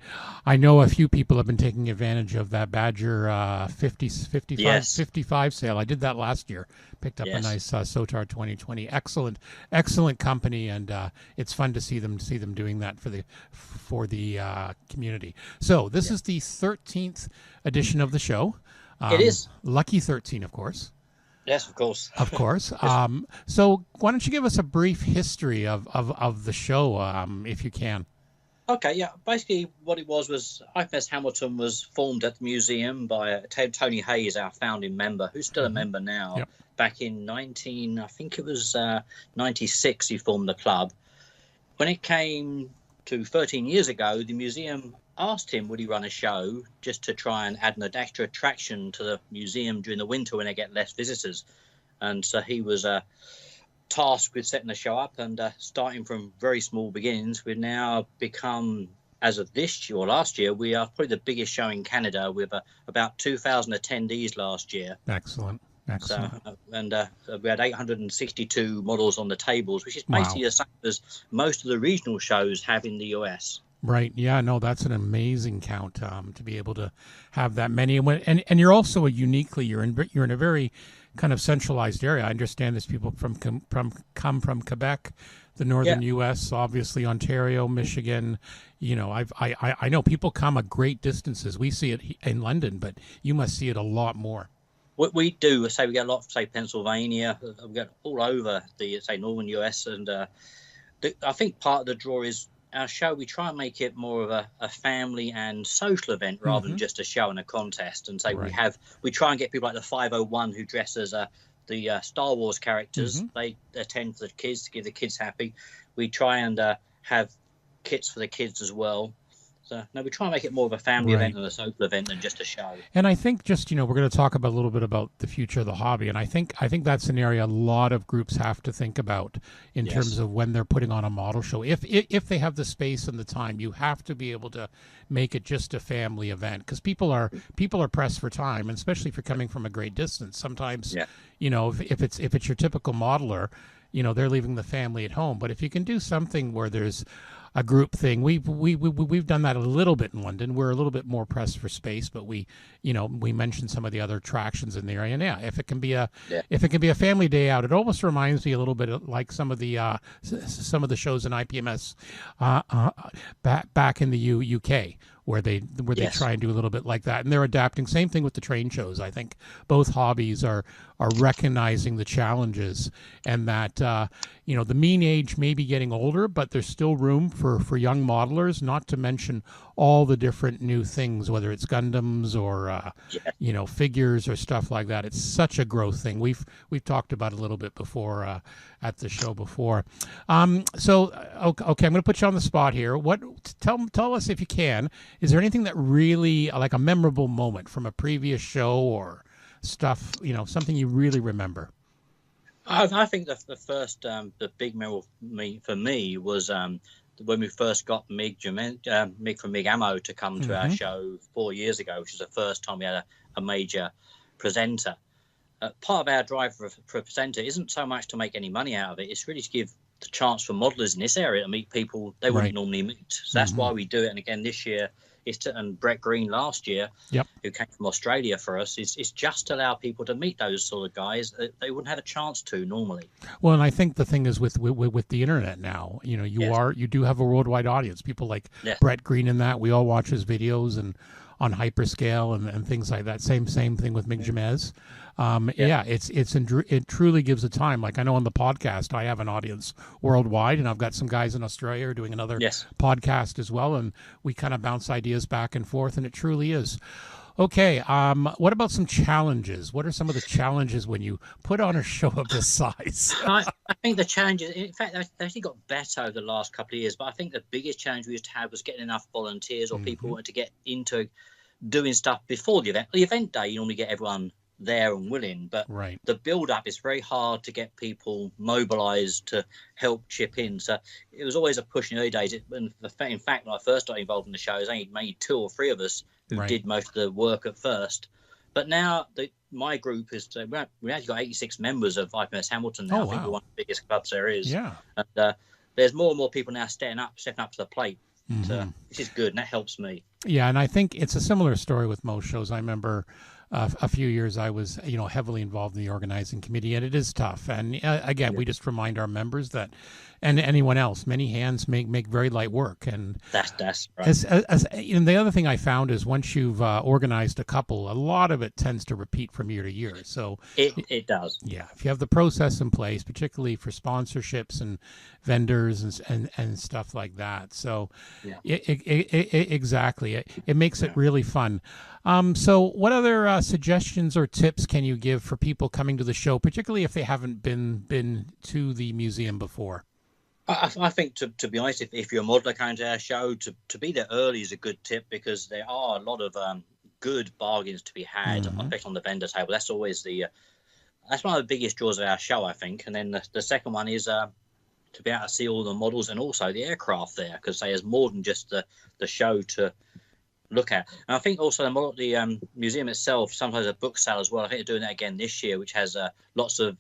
Speaker 1: know a few people have been taking advantage of that Badger 55 sale. I did that last year. Picked up a nice Sotar 2020. Excellent company, and it's fun to see them doing that for the community. So this is the 13th edition of the show.
Speaker 4: It is
Speaker 1: lucky 13, of course.
Speaker 4: Yes, of course.
Speaker 1: Of course. So why don't you give us a brief history of the show, if you can?
Speaker 4: Okay, yeah. Basically, what it was IPMS Hamilton was formed at the museum by Tony Hayes, our founding member, who's still a member now.
Speaker 1: Yep.
Speaker 4: Back in 96, he formed the club. When it came to 13 years ago, the museum asked him would he run a show just to try and add an extra attraction to the museum during the winter when they get less visitors. And so he was tasked with setting the show up, and starting from very small beginnings, we've now become, as of this year or last year, we are probably the biggest show in Canada with about 2,000 attendees last year.
Speaker 1: Excellent.
Speaker 4: So, we had 862 models on the tables, which is basically the same as most of the regional shows have in the US.
Speaker 1: Right. Yeah. No, that's an amazing count to be able to have that many. And you're also you're in a very kind of centralized area. I understand there's people come from Quebec, the northern U.S., obviously Ontario, Michigan. You know, I know people come a great distances. We see it in London, but you must see it a lot more.
Speaker 4: What we do, say we get a lot of, say, Pennsylvania, we get all over the, say, northern US, and I think part of the draw is our show. We try and make it more of a family and social event rather than just a show and a contest. And say we try and get people like the 501 who dress as the Star Wars characters. They attend for the kids to keep the kids happy. We try and have kits for the kids as well. So, no, we try and make it more of a family event and a social event than just a show.
Speaker 1: And I think just, we're going to talk a little bit about the future of the hobby. And I think that's an area a lot of groups have to think about in terms of when they're putting on a model show. If they have the space and the time, you have to be able to make it just a family event, because people are pressed for time, and especially if you're coming from a great distance. Sometimes, if it's your typical modeler, they're leaving the family at home. But if you can do something where there's a group thing, we've done that a little bit in London. We're a little bit more pressed for space, but we mentioned some of the other attractions in the area. And if it can be a family day out, it almost reminds me a little bit of like some of the shows in IPMS back in the UK, where they try and do a little bit like that, and they're adapting. Same thing with the train shows. I think both hobbies are recognizing the challenges, and that the mean age may be getting older, but there's still room for young modelers. Not to mention all the different new things, whether it's Gundams or figures or stuff like that. It's such a growth thing. We've talked about it a little bit before at the show before. So okay, I'm going to put you on the spot here. Tell us, if you can, is there anything that really, like a memorable moment from a previous show or stuff, something you really remember?
Speaker 4: I think the first, the big memory for me was when we first got Mig from Mig Ammo to come to our show 4 years ago, which was the first time we had a major presenter. Part of our drive for a presenter isn't so much to make any money out of it. It's really to give the chance for modelers in this area to meet people they wouldn't normally meet. So that's why we do it. And again, this year, and Brett Green last year, who came from Australia for us, is just to allow people to meet those sort of guys that they wouldn't have a chance to normally.
Speaker 1: Well, and I think the thing is with the internet now, you do have a worldwide audience. People like Brett Green and that. We all watch his videos and on hyperscale and things like that. Same thing with Mig Jamez. It truly gives a time. Like I know on the podcast, I have an audience worldwide, and I've got some guys in Australia who are doing another podcast as well, and we kind of bounce ideas back and forth, and it truly is. Okay, what about some challenges? What are some of the challenges when you put on a show of this size?
Speaker 4: I think the challenges, in fact, they actually got better over the last couple of years, but I think the biggest challenge we used to have was getting enough volunteers or people who wanted to get into doing stuff before the event. The event day, you normally get everyone there and willing, but the build up is very hard to get people mobilized to help chip in. So it was always a push in the early days. In fact, when I first got involved in the show, there's only maybe 2 or 3 of us who did most of the work at first. But now my group is we actually got 86 members of IPMS Hamilton now. I think we're one of the biggest clubs there is. Yeah. And there's more and more people now stepping up to the plate. Which is good, and that helps me.
Speaker 1: Yeah, and I think it's a similar story with most shows. I remember a few years I was, heavily involved in the organizing committee, and it is tough. And again, we just remind our members that, and anyone else, many hands make very light work. And
Speaker 4: that's right.
Speaker 1: And the other thing I found is once you've organized a couple, a lot of it tends to repeat from year to year. So
Speaker 4: it does.
Speaker 1: Yeah, if you have the process in place, particularly for sponsorships and vendors and stuff like that. So exactly, it makes it really fun. So what other suggestions or tips can you give for people coming to the show, particularly if they haven't been to the museum before?
Speaker 4: I think, to be honest, if you're a modeler coming to our show, to be there early is a good tip, because there are a lot of good bargains to be had, especially on the vendor table. That's always that's one of the biggest draws of our show, I think. And then the second one is to be able to see all the models and also the aircraft there, because there's more than just the show to look at. And I think also the museum itself sometimes a book sale as well. I think they're doing that again this year, which has lots of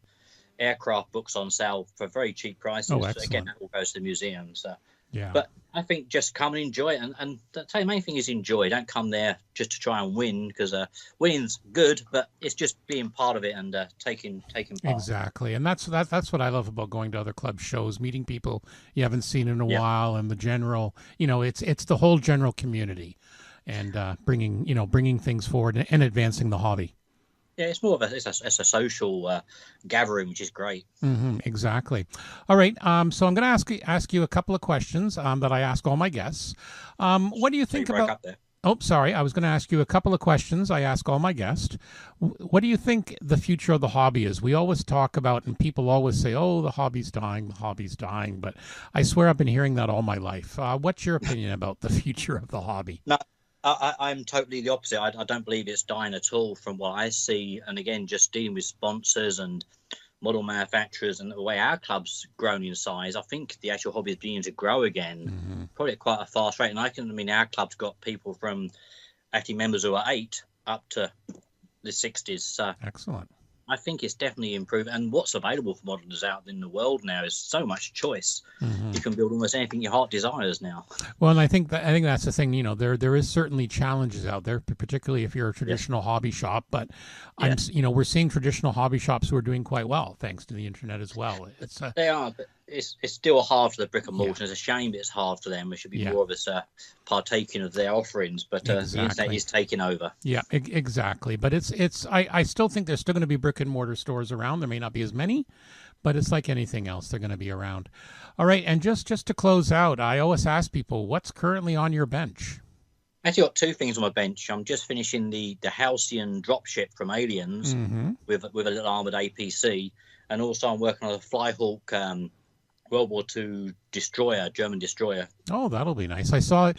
Speaker 4: aircraft books on sale for very cheap prices.
Speaker 1: Oh, excellent.
Speaker 4: Again, that all goes to the museum. So,
Speaker 1: yeah.
Speaker 4: But I think just come and enjoy it, and the main thing is enjoy. Don't come there just to try and win, because winning's good, but it's just being part of it and taking part.
Speaker 1: Exactly, and that's what I love about going to other club shows, meeting people you haven't seen in a while, and the general, it's the whole general community, and bringing things forward and advancing the hobby.
Speaker 4: Yeah, it's more of it's a social gathering, which is great.
Speaker 1: Exactly. All right. So I'm going to ask you a couple of questions that I ask all my guests. What do you think about?
Speaker 4: Up there.
Speaker 1: Oh, sorry. I was going to ask you a couple of questions I ask all my guests. What do you think the future of the hobby is? We always talk about, and people always say, "Oh, the hobby's dying. The hobby's dying." But I swear I've been hearing that all my life. What's your opinion about the future of the hobby?
Speaker 4: No. I'm totally the opposite. I don't believe it's dying at all from what I see. And again, just dealing with sponsors and model manufacturers and the way our club's grown in size, I think the actual hobby is beginning to grow again, probably at quite a fast rate. And our club's got people from actually members who are 8 up to the 60s. So
Speaker 1: excellent.
Speaker 4: I think it's definitely improved. And what's available for modelers out in the world now is so much choice. You can build almost anything your heart desires now.
Speaker 1: Well, and I think that's the thing. There is certainly challenges out there, particularly if you're a traditional hobby shop. But we're seeing traditional hobby shops who are doing quite well thanks to the internet as well.
Speaker 4: They are, but it's still hard for the brick and mortar. It's a shame it's hard for them. There should be more of us partaking of their offerings. But the internet is taking over. Yeah,
Speaker 1: exactly. But I still think there's still going to be brick and mortar stores around. There may not be as many, but it's like anything else. They're going to be around. All right. And just to close out, I always ask people, what's currently on your bench?
Speaker 4: Actually got 2 things on my bench. I'm just finishing the Halcyon dropship from Aliens with a little armored APC. And also I'm working on a Flyhawk World War II destroyer, German destroyer.
Speaker 1: Oh, that'll be nice. I saw it.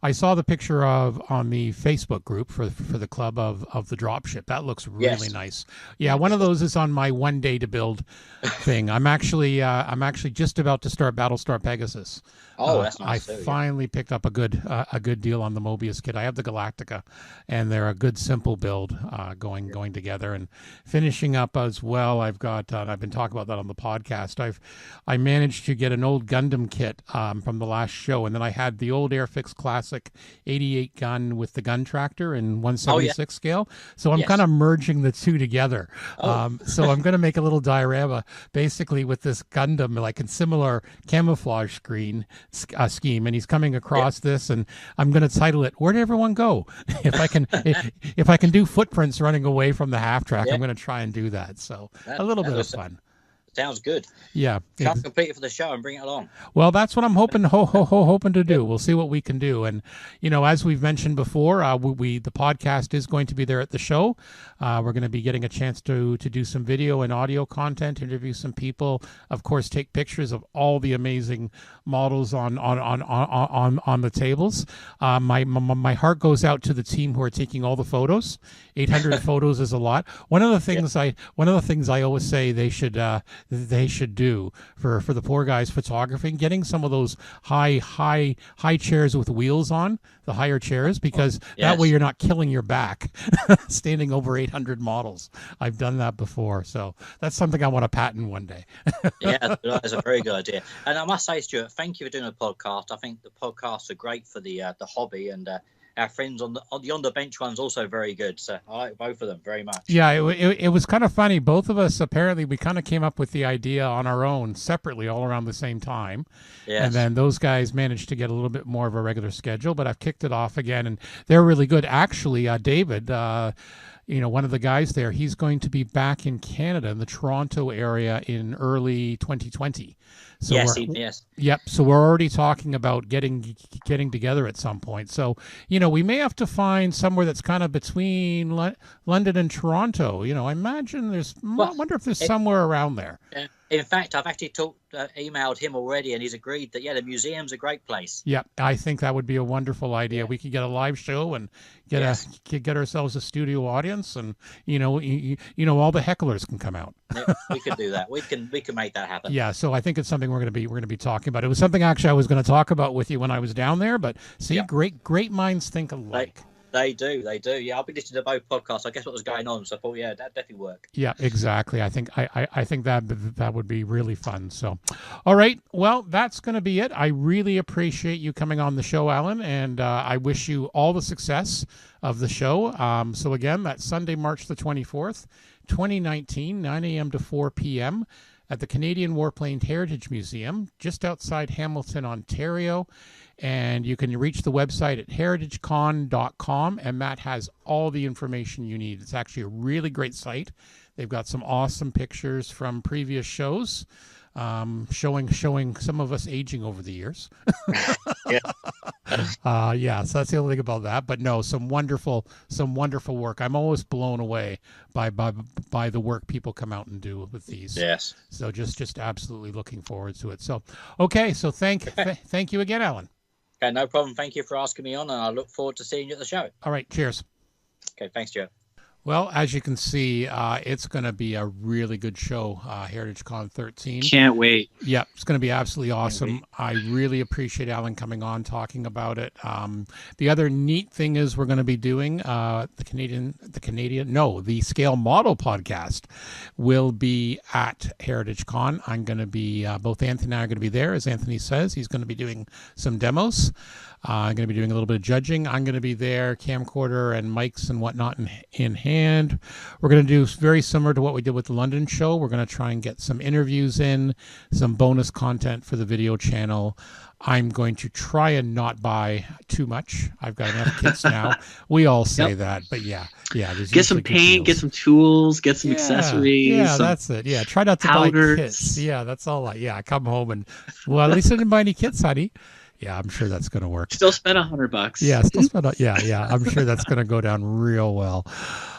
Speaker 1: I saw the picture on the Facebook group for the club of the dropship. That looks really nice. Yeah, one of those is on my 1 day to build thing. I'm actually just about to start Battlestar Pegasus.
Speaker 4: Oh, that's nice.
Speaker 1: I finally picked up a good deal on the Mobius kit. I have the Galactica, and they're a good simple build going together and finishing up as well. I've got I've been talking about that on the podcast. I managed to get an old Gundam kit from the last show, and then I had the old Airfix Classic 88 gun with the gun tractor in 1/76 scale. So I'm kind of merging the two together. So I'm going to make a little diorama basically with this Gundam, like in similar camouflage scheme, and he's coming across this, and I'm going to title it "Where'd Everyone Go?" If I can do footprints running away from the half track, I'm going to try and do that. So a little bit of fun.
Speaker 4: Sounds good.
Speaker 1: Yeah.
Speaker 4: Try to complete it for the show and bring it along.
Speaker 1: Well, that's what I'm hoping to do. We'll see what we can do. And, as we've mentioned before, the podcast is going to be there at the show. We're going to be getting a chance to do some video and audio content, interview some people, of course, take pictures of all the amazing models on the tables. My heart goes out to the team who are taking all the photos. 800 photos is a lot. One of the things I always say they should do for the poor guys photographing, getting some of those high chairs with wheels on, the higher chairs, because that way you're not killing your back standing over 800 models. I've done that before, so that's something I want to patent one day.
Speaker 4: Yeah, that's a very good idea. And I must say, Stuart, thank you for doing a podcast. I think the podcasts are great for the hobby, and our friends on the bench one's also very good. So I like both of them very much.
Speaker 1: Yeah, it was kind of funny. Both of us, apparently, we kind of came up with the idea on our own separately all around the same time. Yes. And then those guys managed to get a little bit more of a regular schedule, but I've kicked it off again, and they're really good. Actually, David, one of the guys there, he's going to be back in Canada in the Toronto area in early 2020. So
Speaker 4: yes.
Speaker 1: Yep. So we're already talking about getting together at some point. So, we may have to find somewhere that's kind of between London and Toronto. I imagine I wonder if there's somewhere around there.
Speaker 4: Yeah. In fact, I've actually emailed him already, and he's agreed that the museum's a great place.
Speaker 1: Yeah, I think that would be a wonderful idea.
Speaker 4: Yeah.
Speaker 1: We could get a live show and get ourselves a studio audience, and all the hecklers can come out.
Speaker 4: Yeah, we could do that. We can make that happen.
Speaker 1: Yeah, so I think it's something we're going to be talking about. It was something actually I was going to talk about with you when I was down there, but see, great minds think alike.
Speaker 4: They do. Yeah, I'll be listening to both podcasts. I guess what was going on, so I thought, that definitely work.
Speaker 1: Yeah, exactly. I think that would be really fun. So, all right. Well, that's going to be it. I really appreciate you coming on the show, Alan, and I wish you all the success of the show. So again, that's Sunday, March the 24th, 2019, 9 a.m. to 4 p.m. at the Canadian Warplane Heritage Museum, just outside Hamilton, Ontario. And you can reach the website at heritagecon.com, and Matt has all the information you need. It's actually a really great site. They've got some awesome pictures from previous shows, showing some of us aging over the years. So that's the only thing about that. But no, some wonderful work. I'm always blown away by the work people come out and do with these.
Speaker 4: Yes.
Speaker 1: So just absolutely looking forward to it. So okay, so thank you again, Alan.
Speaker 4: Okay, no problem. Thank you for asking me on, and I look forward to seeing you at the show.
Speaker 1: All right, cheers.
Speaker 4: Okay, thanks, Joe.
Speaker 1: Well, as you can see, it's going to be a really good show, HeritageCon 13.
Speaker 2: Can't wait.
Speaker 1: Yeah, it's going to be absolutely awesome. I really appreciate Alan coming on, talking about it. The other neat thing is we're going to be doing the Scale Model podcast will be at HeritageCon. I'm going to be, both Anthony and I are going to be there. As Anthony says, he's going to be doing some demos. I'm going to be doing a little bit of judging. I'm going to be there, camcorder and mics and whatnot in hand. We're going to do very similar to what we did with the London show. We're going to try and get some interviews in, some bonus content for the video channel. I'm going to try and not buy too much. I've got enough kits now. We all say that, but yeah.
Speaker 2: Get some paint, get some tools, get some accessories.
Speaker 1: Yeah, that's it. Yeah, try not to buy kits. Yeah, that's all. I come home and, well, at least I didn't buy any kits, honey. Yeah, I'm sure that's going to work.
Speaker 2: Still spend $100.
Speaker 1: Yeah, still spend. Yeah. I'm sure that's going to go down real well.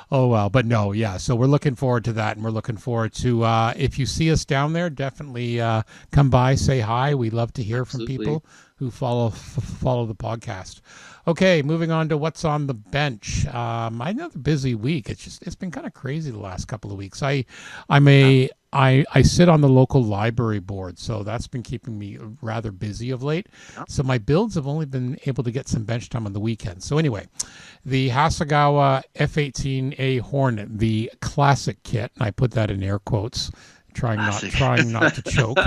Speaker 1: Oh, well, but no, yeah. So we're looking forward to that, and we're looking forward to, if you see us down there, definitely come by, say hi. We love to hear from people who follow the podcast. Okay, moving on to what's on the bench. Another busy week. It's been kind of crazy the last couple of weeks. I sit on the local library board, so that's been keeping me rather busy of late. So my builds have only been able to get some bench time on the weekend. So anyway, the Hasegawa F-18A Hornet, the classic kit, and I put that in air quotes, trying not to choke.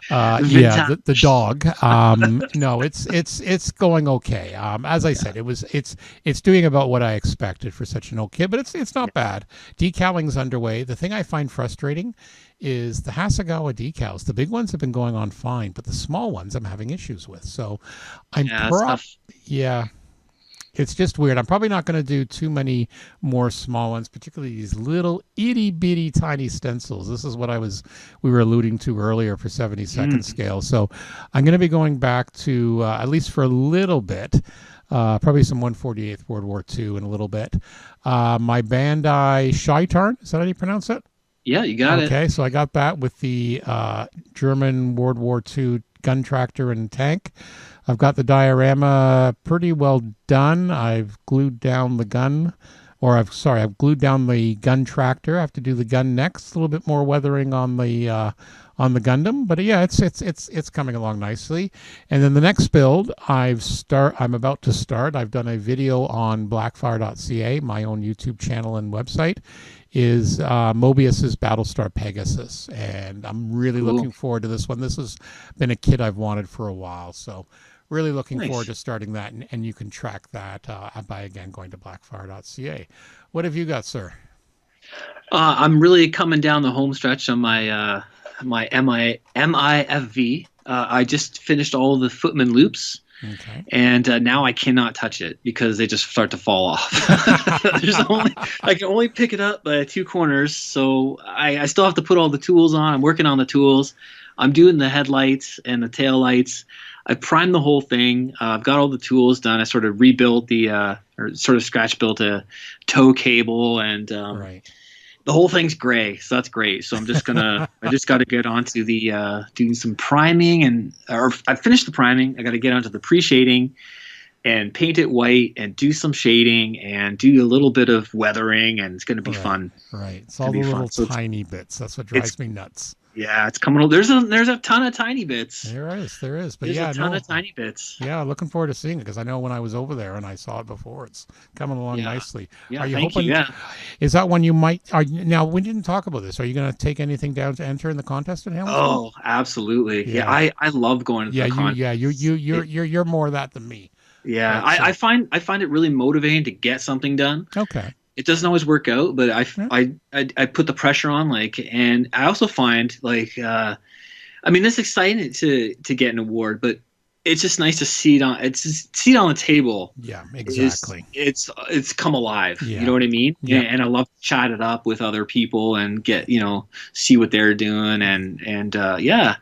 Speaker 1: The dog. No, it's going okay. As I said, it's doing about what I expected for such an old kit, but it's not bad. Decaling's underway. The thing I find frustrating is the Hasegawa decals. The big ones have been going on fine, but the small ones I'm having issues with. So it's just weird. I'm probably not going to do too many more small ones, particularly these little itty bitty tiny stencils. This is what we were alluding to earlier for 72nd scale. So I'm going to be going back to, at least for a little bit, probably some 148th World War II in a little bit. My Bandai Scheitarn, is that how you pronounce it?
Speaker 2: Yeah, you got it.
Speaker 1: Okay, so I got that with the German World War II gun tractor and tank. I've got the diorama pretty well done. I've glued down the gun, I've glued down the gun tractor. I have to do the gun next. A little bit more weathering on the Gundam, but yeah, it's coming along nicely. And then the next build I'm about to start. I've done a video on blackfire.ca, my own YouTube channel and website, is Mobius's Battlestar Pegasus, and I'm really looking forward to this one. This has been a kit I've wanted for a while, so really looking forward to starting that, and you can track that by, again, going to blackfire.ca. What have you got, sir?
Speaker 2: I'm really coming down the home stretch on my my MIFV. I just finished all the Footman loops.
Speaker 1: Okay.
Speaker 2: And now I cannot touch it because they just start to fall off. I can only pick it up by two corners, so I still have to put all the tools on. I'm working on the tools. I'm doing the headlights and the tail lights. I primed the whole thing. I've got all the tools done. I sort of rebuilt or sort of scratch built a tow cable and The whole thing's gray, so that's great. So I'm just gonna, I just got to get onto the doing some priming, or I finished the priming. I got to get onto the pre-shading and paint it white and do some shading and do a little bit of weathering, and it's gonna be fun.
Speaker 1: Right, it's all the little tiny bits. That's what drives me nuts.
Speaker 2: Yeah, it's coming. There's a ton of tiny bits.
Speaker 1: There is. But
Speaker 2: there's
Speaker 1: yeah,
Speaker 2: a ton of tiny bits.
Speaker 1: Yeah, looking forward to seeing it, because I know when I was over there and I saw it before, it's coming along nicely.
Speaker 2: Yeah,
Speaker 1: are you
Speaker 2: thank
Speaker 1: hoping?
Speaker 2: You, yeah.
Speaker 1: Is that one you might? Now, we didn't talk about this. Are you going to take anything down to enter in the contest in Hamilton?
Speaker 2: Oh, absolutely. Yeah, I love going to the contest.
Speaker 1: You're more of that than me.
Speaker 2: Yeah, I find it really motivating to get something done.
Speaker 1: Okay.
Speaker 2: It doesn't always work out, but I put the pressure on, and I also find I mean, it's exciting to get an award, but it's just nice to see it on the table.
Speaker 1: Yeah, exactly.
Speaker 2: It's come alive.
Speaker 1: Yeah.
Speaker 2: You know what I mean?
Speaker 1: Yeah.
Speaker 2: And I love to chat it up with other people and get, see what they're doing. And yeah,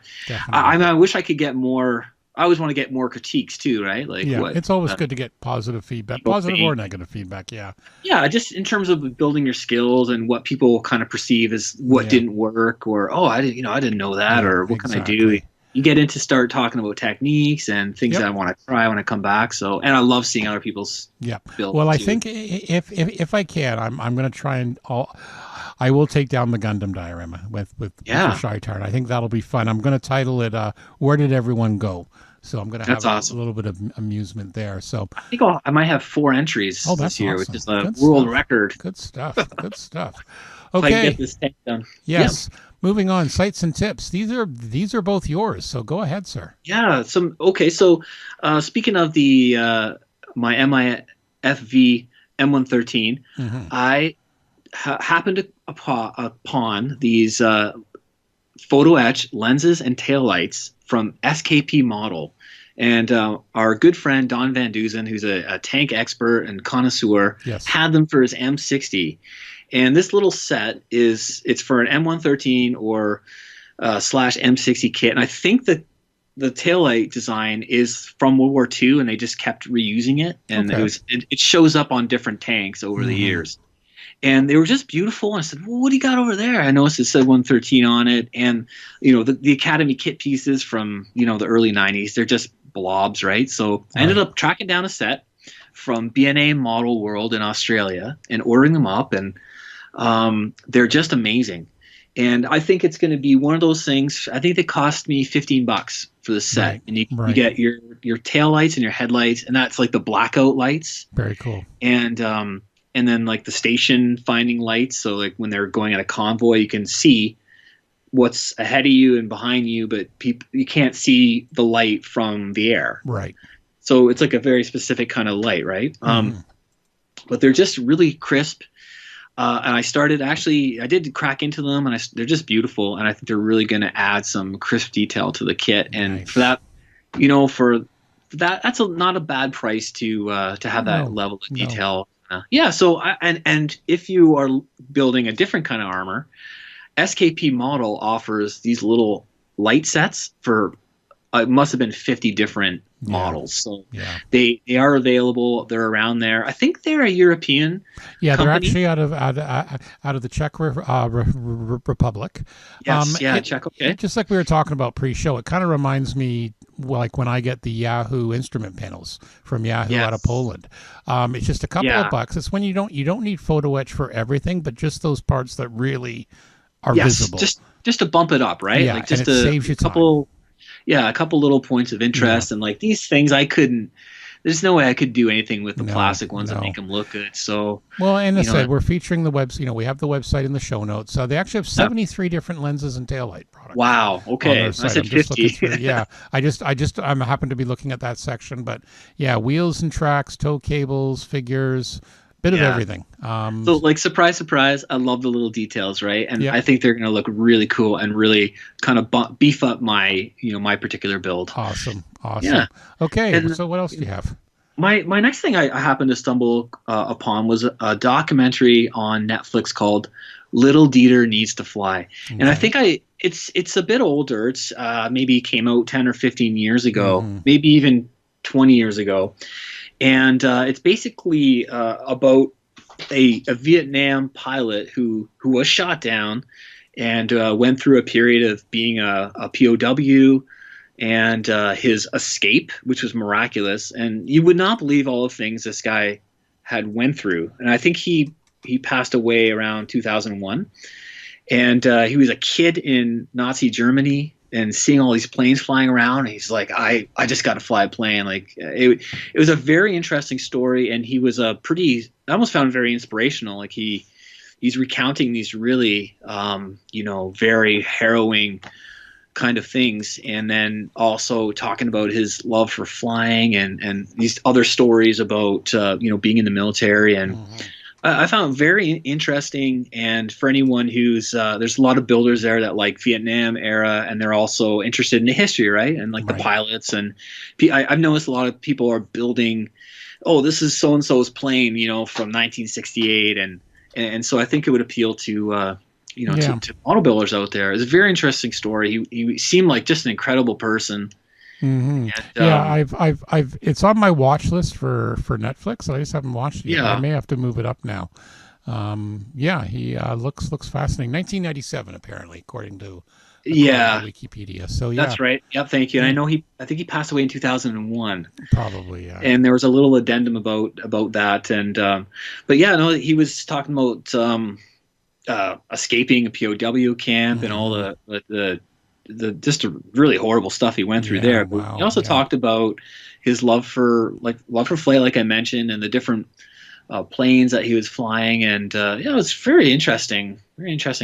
Speaker 2: I wish I could get more. I always want to get more critiques too, right?
Speaker 1: It's always good to get positive feedback, positive or negative feedback. Yeah.
Speaker 2: Yeah, just in terms of building your skills and what people kind of perceive as what didn't work, or I didn't know that, or what can I do? You get into start talking about techniques and things that I want to try when I come back. So, and I love seeing other people's builds.
Speaker 1: Well, I think if I can, I'm going to try and I will take down the Gundam diorama with Shaitar. I think that'll be fun. I'm going to title it "Where Did Everyone Go?" So I'm going to have a little bit of amusement there. So
Speaker 2: I think I might have 4 entries this year, which is a world record.
Speaker 1: Good stuff. Good stuff.
Speaker 2: Okay. If I can get this tank done.
Speaker 1: Yes. Yep. Moving on, sites and tips. These are both yours. So go ahead, sir.
Speaker 2: Yeah. So speaking of the my MIFV M113, I happened upon these photo etch lenses and taillights from SKP Model. And our good friend Don Van Duzen, who's a tank expert and connoisseur, had them for his M60. And this little set it's for an M113 or slash M60 kit. And I think that the taillight design is from World War II, and they just kept reusing it. And it shows up on different tanks over the years. And they were just beautiful. And I said, well, what do you got over there? I noticed it said 113 on it. And, the Academy kit pieces from, the early 90s, they're just blobs, right? So I ended up tracking down a set from BNA Model World in Australia and ordering them up. And they're just amazing. And I think it's going to be one of those things. I think they cost me $15 for the set. And you get your tail lights and your headlights, and that's like the blackout lights.
Speaker 1: Very cool.
Speaker 2: And then like the station finding lights. So like when they're going at a convoy, you can see what's ahead of you and behind you, but you can't see the light from the air.
Speaker 1: Right.
Speaker 2: So it's like a very specific kind of light, right? But they're just really crisp. And I did crack into them, and they're just beautiful. And I think they're really going to add some crisp detail to the kit. And for that, that's not a bad price to have that level of detail. So and if you are building a different kind of armor, SKP Model offers these little light sets for it must have been 50 different models. So they are available. They're around there. I think they're a European company.
Speaker 1: They're actually out of the Czech Republic.
Speaker 2: Yes, Czech. Okay.
Speaker 1: Just like we were talking about pre-show, it kind of reminds me like when I get the Yahoo instrument panels from Yahoo out of Poland. It's just a couple of bucks. It's when you don't need photo etch for everything, but just those parts that really are visible.
Speaker 2: Just to bump it up, right?
Speaker 1: Yeah,
Speaker 2: like just
Speaker 1: and it saves you
Speaker 2: couple. Time. Yeah, a couple little points of interest, and like these things, there's no way I could do anything with the plastic ones that make them look good. So,
Speaker 1: well, and as I said, we're featuring the website. We have the website in the show notes. So they actually have 73 different lenses and taillight products.
Speaker 2: Wow. Okay. I said 50.
Speaker 1: I'm happen to be looking at that section, but wheels and tracks, tow cables, figures. Bit of everything.
Speaker 2: So, like, surprise, surprise, I love the little details, right? And I think they're going to look really cool and really kind of beef up my particular build.
Speaker 1: Awesome. Yeah. Okay, and so what else do you have?
Speaker 2: My next thing I happened to stumble upon was a documentary on Netflix called Little Dieter Needs to Fly. Okay. And I think it's a bit older. It's maybe came out 10 or 15 years ago, maybe even 20 years ago. And it's basically about a Vietnam pilot who was shot down and went through a period of being a POW and his escape, which was miraculous. And you would not believe all the things this guy had went through. And I think he passed away around 2001. And he was a kid in Nazi Germany and seeing all these planes flying around. And he's like, I just got to fly a plane. Like it was a very interesting story. And he was I almost found it very inspirational. Like he's recounting these really, very harrowing kind of things. And then also talking about his love for flying and these other stories about, being in the military. And I found it very interesting. And for anyone who's there's a lot of builders there that like Vietnam era, and they're also interested in the history, right? And like the pilots. And I've noticed a lot of people are building, this is so and so's plane, from 1968, and so I think it would appeal to to auto builders out there. It's a very interesting story. He seemed like just an incredible person.
Speaker 1: Mm-hmm. And, I've it's on my watch list for Netflix. I just haven't watched it yet. I may have to move it up now. He looks fascinating. 1997 apparently, according to Wikipedia. So
Speaker 2: that's right. Yep, thank you. And I think he passed away in 2001.
Speaker 1: Probably, yeah.
Speaker 2: And there was a little addendum about that. And he was talking about escaping a POW camp and all the just really horrible stuff he went through there. But he also talked about his love for flight, like I mentioned, and the different planes that he was flying. And it was very interesting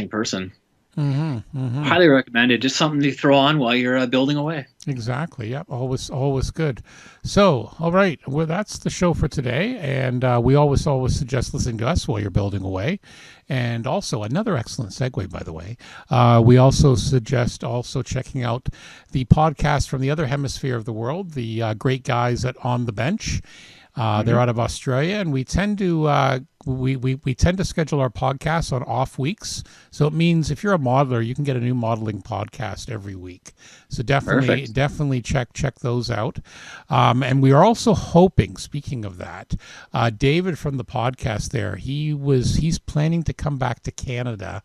Speaker 2: person. Highly recommended. Just something to throw on while you're building away.
Speaker 1: Exactly. Yep. Always good. So, all right. Well, that's the show for today. And we always suggest listening to us while you're building away. And also another excellent segue, by the way. We also suggest checking out the podcast from the other hemisphere of the world, the great guys at On the Bench. They're out of Australia, and we tend to we tend to schedule our podcasts on off weeks. So it means if you're a modeler, you can get a new modeling podcast every week. So definitely check those out. And we are also hoping, speaking of that, David from the podcast there, he's planning to come back to Canada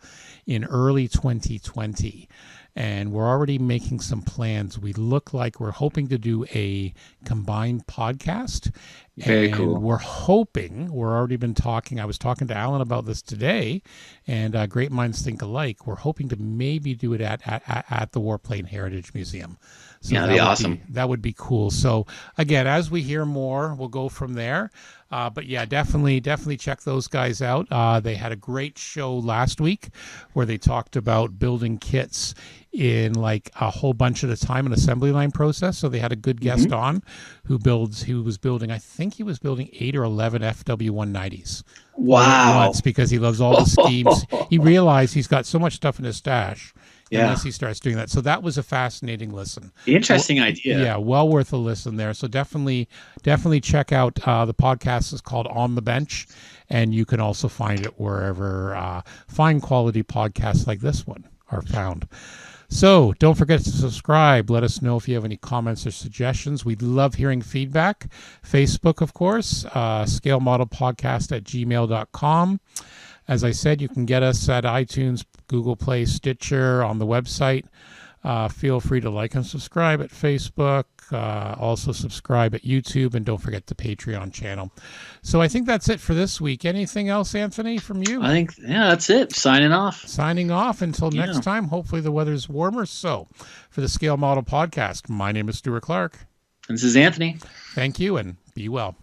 Speaker 1: in early 2020. And we're already making some plans. We look like we're hoping to do a combined podcast.
Speaker 2: Very cool.
Speaker 1: We're already been talking. I was talking to Alan about this today, and great minds think alike. We're hoping to maybe do it at the Warplane Heritage Museum. So
Speaker 2: that'd be awesome.
Speaker 1: That would be cool. So again, as we hear more, we'll go from there. But yeah, definitely check those guys out. They had a great show last week where they talked about building kits in like a whole bunch at a time, an assembly line process. So they had a good guest on who was building, I think he was building 8 or 11 FW190s.
Speaker 2: Wow.
Speaker 1: Once, because he loves all the schemes. He realized he's got so much stuff in his stash. Unless he starts doing that. So that was a fascinating listen.
Speaker 2: Interesting idea.
Speaker 1: Yeah, well worth a listen there. So definitely check out the podcast is called On the Bench, and you can also find it wherever fine quality podcasts like this one are found. So don't forget to subscribe. Let us know if you have any comments or suggestions. We'd love hearing feedback. Facebook, of course, scalemodelpodcast@gmail.com. As I said, you can get us at iTunes, Google Play, Stitcher, on the website. Feel free to like and subscribe at Facebook. Also subscribe at YouTube, and don't forget the Patreon channel. So I think that's it for this week. Anything else, Anthony, from you?
Speaker 2: I think, that's it. Signing off.
Speaker 1: Until next time. Hopefully the weather's warmer. So for the Scale Model Podcast, my name is Stuart Clark.
Speaker 2: This is Anthony.
Speaker 1: Thank you, and be well.